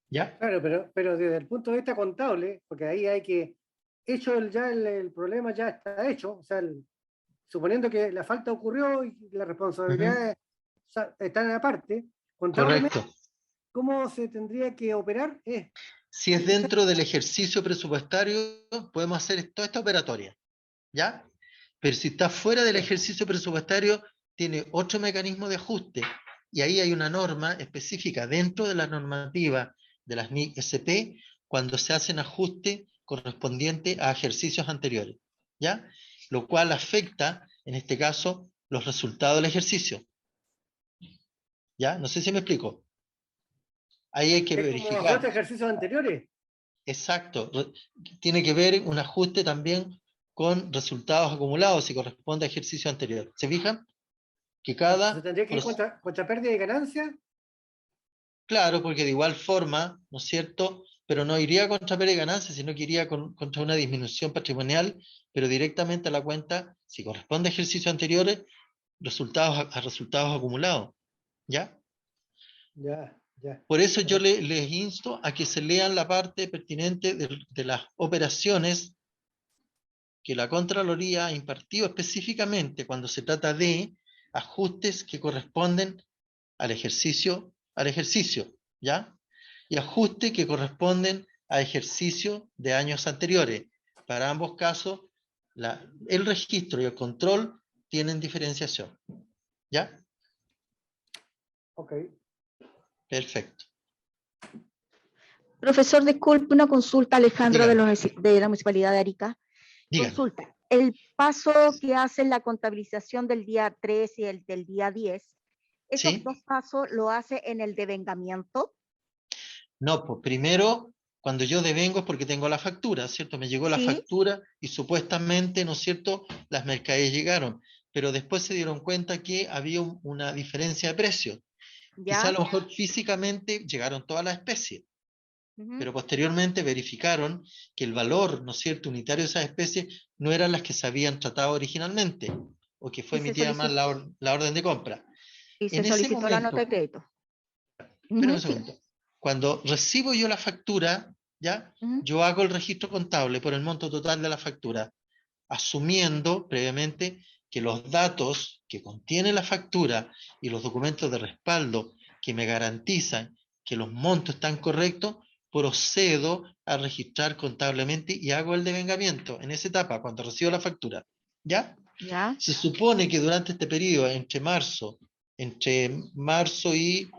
¿Ya? Claro, pero desde el punto de vista contable, porque ahí hay que, hecho el problema ya está hecho, o sea, suponiendo que la falta ocurrió y las responsabilidades están aparte, contablemente, Correcto. ¿cómo se tendría que operar? Si es dentro del ejercicio presupuestario, podemos hacer toda esta operatoria, ¿ya? Pero si está fuera del ejercicio presupuestario, tiene otro mecanismo de ajuste, y ahí hay una norma específica dentro de la normativa de las NIC-SP cuando se hacen ajustes correspondientes a ejercicios anteriores, ¿ya? Lo cual afecta, en este caso, los resultados del ejercicio, ¿ya? No sé si me explico. Ahí hay que ¿Es como verificar. ajuste a ejercicios anteriores? Exacto. Tiene que ver un ajuste también con resultados acumulados si corresponde a ejercicio anterior. ¿Se fijan? Que Entonces cada... tendría que ir contra pérdida de ganancia. Claro, porque de igual forma, ¿no es cierto? Pero no iría contra pérdida de ganancia, sino que iría contra una disminución patrimonial, pero directamente a la cuenta, si corresponde a ejercicios anteriores, a resultados acumulados. ¿Ya? Ya, ya. Por eso yo les insto a que se lean la parte pertinente de las operaciones que la Contraloría ha impartido específicamente cuando se trata de ajustes que corresponden al ejercicio, ¿ya? Y ajustes que corresponden a ejercicio de años anteriores. Para ambos casos, el registro y el control tienen diferenciación, ¿ya? Ok. Perfecto. Profesor, disculpe, una consulta, Alejandro, Dígame. de la Municipalidad de Arica. Dígame. Consulta, el paso que hace la contabilización del día 3 y el del día 10, ¿esos ¿Sí? dos pasos lo hace en el devengamiento? No, pues primero, cuando yo devengo es porque tengo la factura, ¿cierto? Me llegó la Sí. factura y supuestamente, ¿no es cierto?, las mercaderías llegaron, pero después se dieron cuenta que había una diferencia de precio. Quizá a ¿Ya? lo mejor físicamente llegaron todas las especies, Ujú. pero posteriormente verificaron que el valor, ¿no es cierto?, unitario de esas especies no eran las que se habían tratado originalmente, o que fue Y se emitida mal la orden de compra. Y se En ese solicitó la nota momento, de crédito. espera un Ujú, segundo. Cuando recibo yo la factura, ¿ya? ujú. Yo hago el registro contable por el monto total de la factura, asumiendo previamente que los datos que contiene la factura y los documentos de respaldo que me garantizan que los montos están correctos, procedo a registrar contablemente y hago el devengamiento en esa etapa, cuando recibo la factura, ¿ya? ¿Ya? Se supone que durante este periodo, entre marzo entre marzo y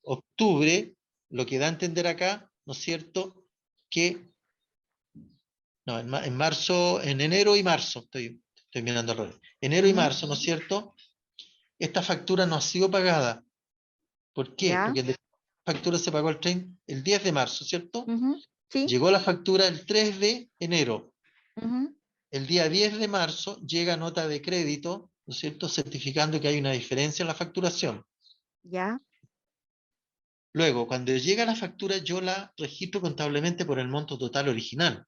octubre, lo que da a entender acá, ¿no es cierto?, que, no, en marzo, en enero y marzo, estoy mirando al revés, enero y marzo, ¿no es cierto?, esta factura no ha sido pagada. ¿Por qué? ¿Ya? Porque la factura se pagó el 10 de marzo, ¿cierto? Sí. Llegó la factura el 3 de enero. Ujú. El día 10 de marzo llega nota de crédito, ¿no es cierto?, certificando que hay una diferencia en la facturación. ¿Ya? Luego, cuando llega la factura, yo la registro contablemente por el monto total original.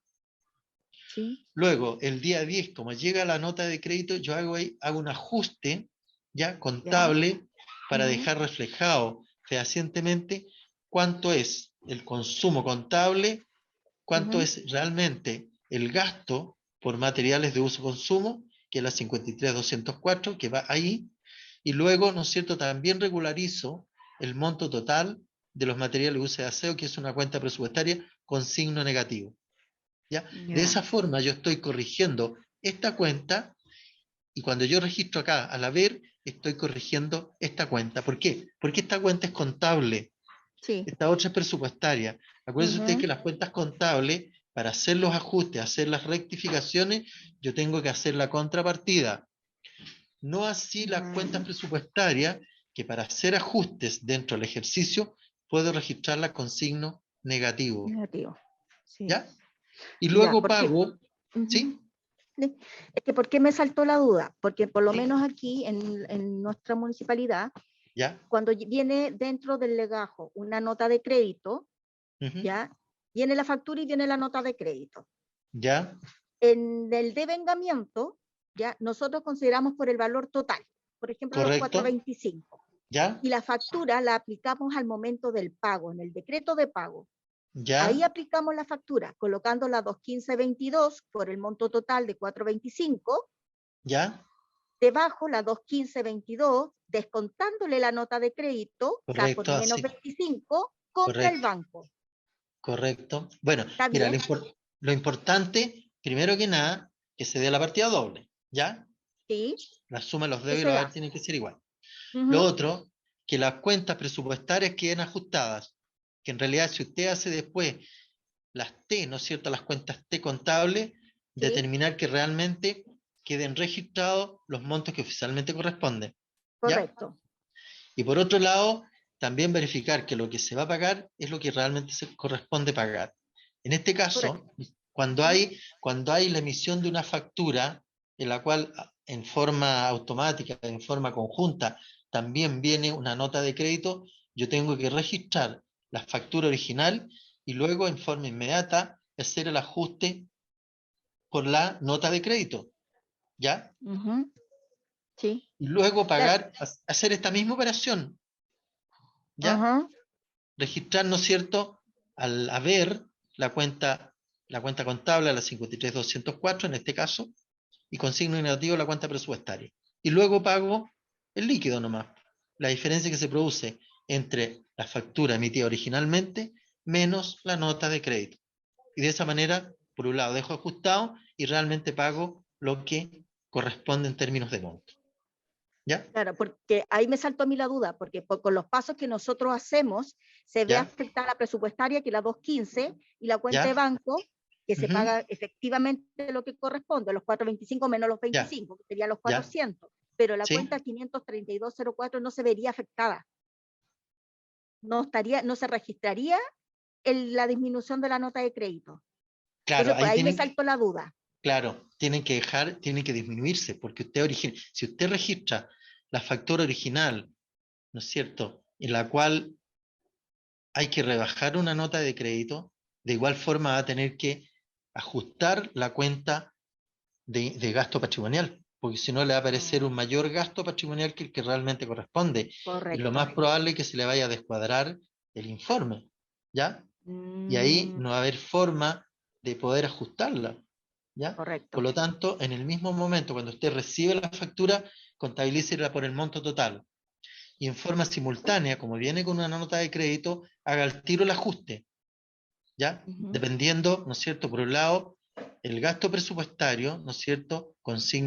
Sí. Luego, el día 10, como llega la nota de crédito, yo hago un ajuste ya contable para Ujú. dejar reflejado fehacientemente cuánto es el consumo contable, cuánto Ujú. es realmente el gasto por materiales de uso-consumo, que es la 53.204, que va ahí, y luego, ¿no es cierto?, también regularizo el monto total de los materiales de uso de aseo, que es una cuenta presupuestaria con signo negativo. ¿Ya? De Ya. esa forma yo estoy corrigiendo esta cuenta, y cuando yo registro acá al haber, estoy corrigiendo esta cuenta. ¿Por qué? Porque esta cuenta es contable, Sí. esta otra es presupuestaria. Acuérdense ustedes que las cuentas contables, para hacer los ajustes, hacer las rectificaciones, yo tengo que hacer la contrapartida. No así las cuentas presupuestarias, que para hacer ajustes dentro del ejercicio, puedo registrarlas con signo negativo. Negativo. Sí. ¿Ya? Y Ya, luego porque pago, Ujú. ¿sí? Sí. Es que, ¿por qué me saltó la duda? Porque por lo Sí. menos aquí en nuestra municipalidad, ¿Ya? cuando viene dentro del legajo una nota de crédito, Ujú. ¿ya? Viene la factura y viene la nota de crédito. ¿Ya? En el devengamiento, ¿ya? Nosotros consideramos por el valor total, por ejemplo, los Correcto. 425. ¿Ya? Y la factura la aplicamos al momento del pago, en el decreto de pago. ¿Ya? Ahí aplicamos la factura, colocando la 215.22 por el monto total de 425, ¿Ya? debajo la 215.22, descontándole la nota de crédito, o sea, por Correcto, menos así. 25, contra el Correcto. banco. Correcto. Bueno, ¿Está mira, bien? lo importante, primero que nada, que se dé la partida doble. ¿Ya? Sí, La suma de los que debes y se los da. haberes tienen que ser igual. Lo Ujú. otro, que las cuentas presupuestarias queden ajustadas. Que en realidad, si usted hace después las T, ¿no es cierto?, las cuentas T contables, Sí, determinar que realmente queden registrados los montos que oficialmente corresponden. ¿Ya? correcto. Y por otro lado, también verificar que lo que se va a pagar es lo que realmente se corresponde pagar. En este Correcto. caso, cuando hay la emisión de una factura, en la cual en forma automática, en forma conjunta, también viene una nota de crédito, yo tengo que registrar la factura original y luego en forma inmediata hacer el ajuste por la nota de crédito. ¿Ya? Ujú. Sí, Y luego claro. pagar, hacer esta misma operación. ¿Ya? Ajá. Registrar, ¿no es cierto?, al haber la cuenta contable, la 53.204 en este caso, y con signo negativo la cuenta presupuestaria. Y luego pago el líquido nomás. La diferencia que se produce entre la factura emitida originalmente menos la nota de crédito. Y de esa manera, por un lado, dejo ajustado y realmente pago lo que corresponde en términos de monto. ¿Ya? Claro, porque ahí me saltó a mí la duda, porque con los pasos que nosotros hacemos, se ve ¿Ya? afectada la presupuestaria, que es la 215, y la cuenta ¿Ya? de banco, que se Ujú. paga efectivamente lo que corresponde, los 425 menos los ¿Ya? 25, que serían los ¿Ya? 400, pero la ¿Sí? cuenta 53204 no se vería afectada. No se registraría la disminución de la nota de crédito. Claro, Entonces, pues ahí ahí me tienen que, saltó la duda. claro, tienen que disminuirse, porque si usted registra la factura original, ¿no es cierto?, en la cual hay que rebajar una nota de crédito, de igual forma va a tener que ajustar la cuenta de gasto patrimonial, porque si no le va a aparecer un mayor gasto patrimonial que el que realmente corresponde, y lo más Correcto. probable es que se le vaya a descuadrar el informe, ¿ya? Y ahí Mm, no va a haber forma de poder ajustarla, ¿ya? Por correcto. lo tanto, en el mismo momento, cuando usted recibe la factura, contabilícela por el monto total. Y en forma simultánea, como viene con una nota de crédito, haga al tiro el ajuste, ¿ya? Ujú. Dependiendo, ¿no es cierto?, por un lado, el gasto presupuestario, ¿no es cierto?, Sí.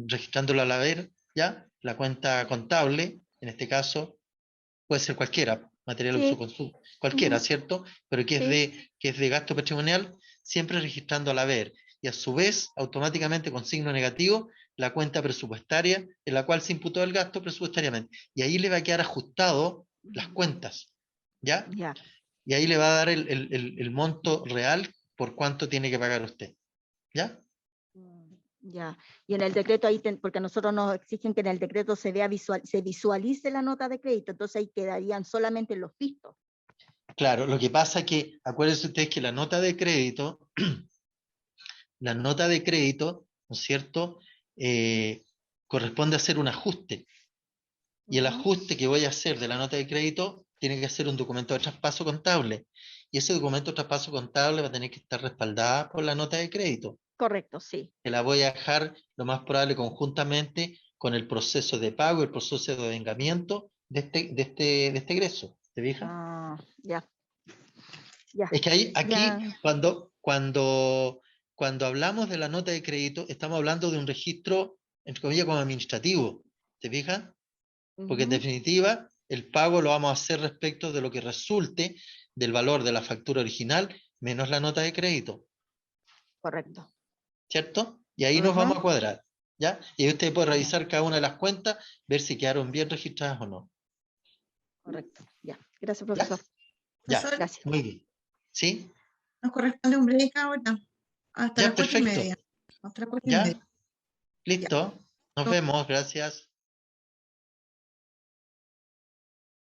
registrándolo al haber, ¿ya? La cuenta contable, en este caso, puede ser cualquiera, material de Sí. uso consumo, cualquiera, Ujú. ¿cierto? Pero que es de gasto patrimonial, siempre registrando al haber. Y a su vez, automáticamente con signo negativo, la cuenta presupuestaria en la cual se imputó el gasto presupuestariamente. Y ahí le va a quedar ajustado las cuentas, ¿ya? Ya. Y ahí le va a dar el monto real por cuánto tiene que pagar usted, ¿ya? Ya. Y en el decreto ahí, porque a nosotros nos exigen que en el decreto se vea se visualice la nota de crédito, entonces ahí quedarían solamente los vistos. Claro, lo que pasa es que, acuérdense ustedes que la nota de crédito, ¿no es cierto? Corresponde hacer un ajuste. Y el Ujú. ajuste que voy a hacer de la nota de crédito tiene que ser un documento de traspaso contable. Y ese documento de traspaso contable va a tener que estar respaldada por la nota de crédito, Correcto, sí. que la voy a dejar lo más probable conjuntamente con el proceso de pago, el proceso de vengamiento de este egreso. ¿Te fijas? Ah, ya. Ya. Es que aquí, Ya. cuando hablamos de la nota de crédito, estamos hablando de un registro, entre comillas, como administrativo. ¿Te fijas? Porque en Ujú. definitiva, el pago lo vamos a hacer respecto de lo que resulte del valor de la factura original menos la nota de crédito, Correcto. ¿cierto? Y ahí nos Ajá. vamos a cuadrar, ¿ya? Y ahí usted puede Ya. revisar cada una de las cuentas, ver si quedaron bien registradas o no. Correcto. Ya. Gracias, ¿Ya? profesor. Ya, Profesor, Gracias. muy bien. ¿Sí? nos corresponde un break ahora, hasta Ya, las 4:30. perfecto. Hasta las 4:30. ¿Ya? Listo. Nos vemos, gracias.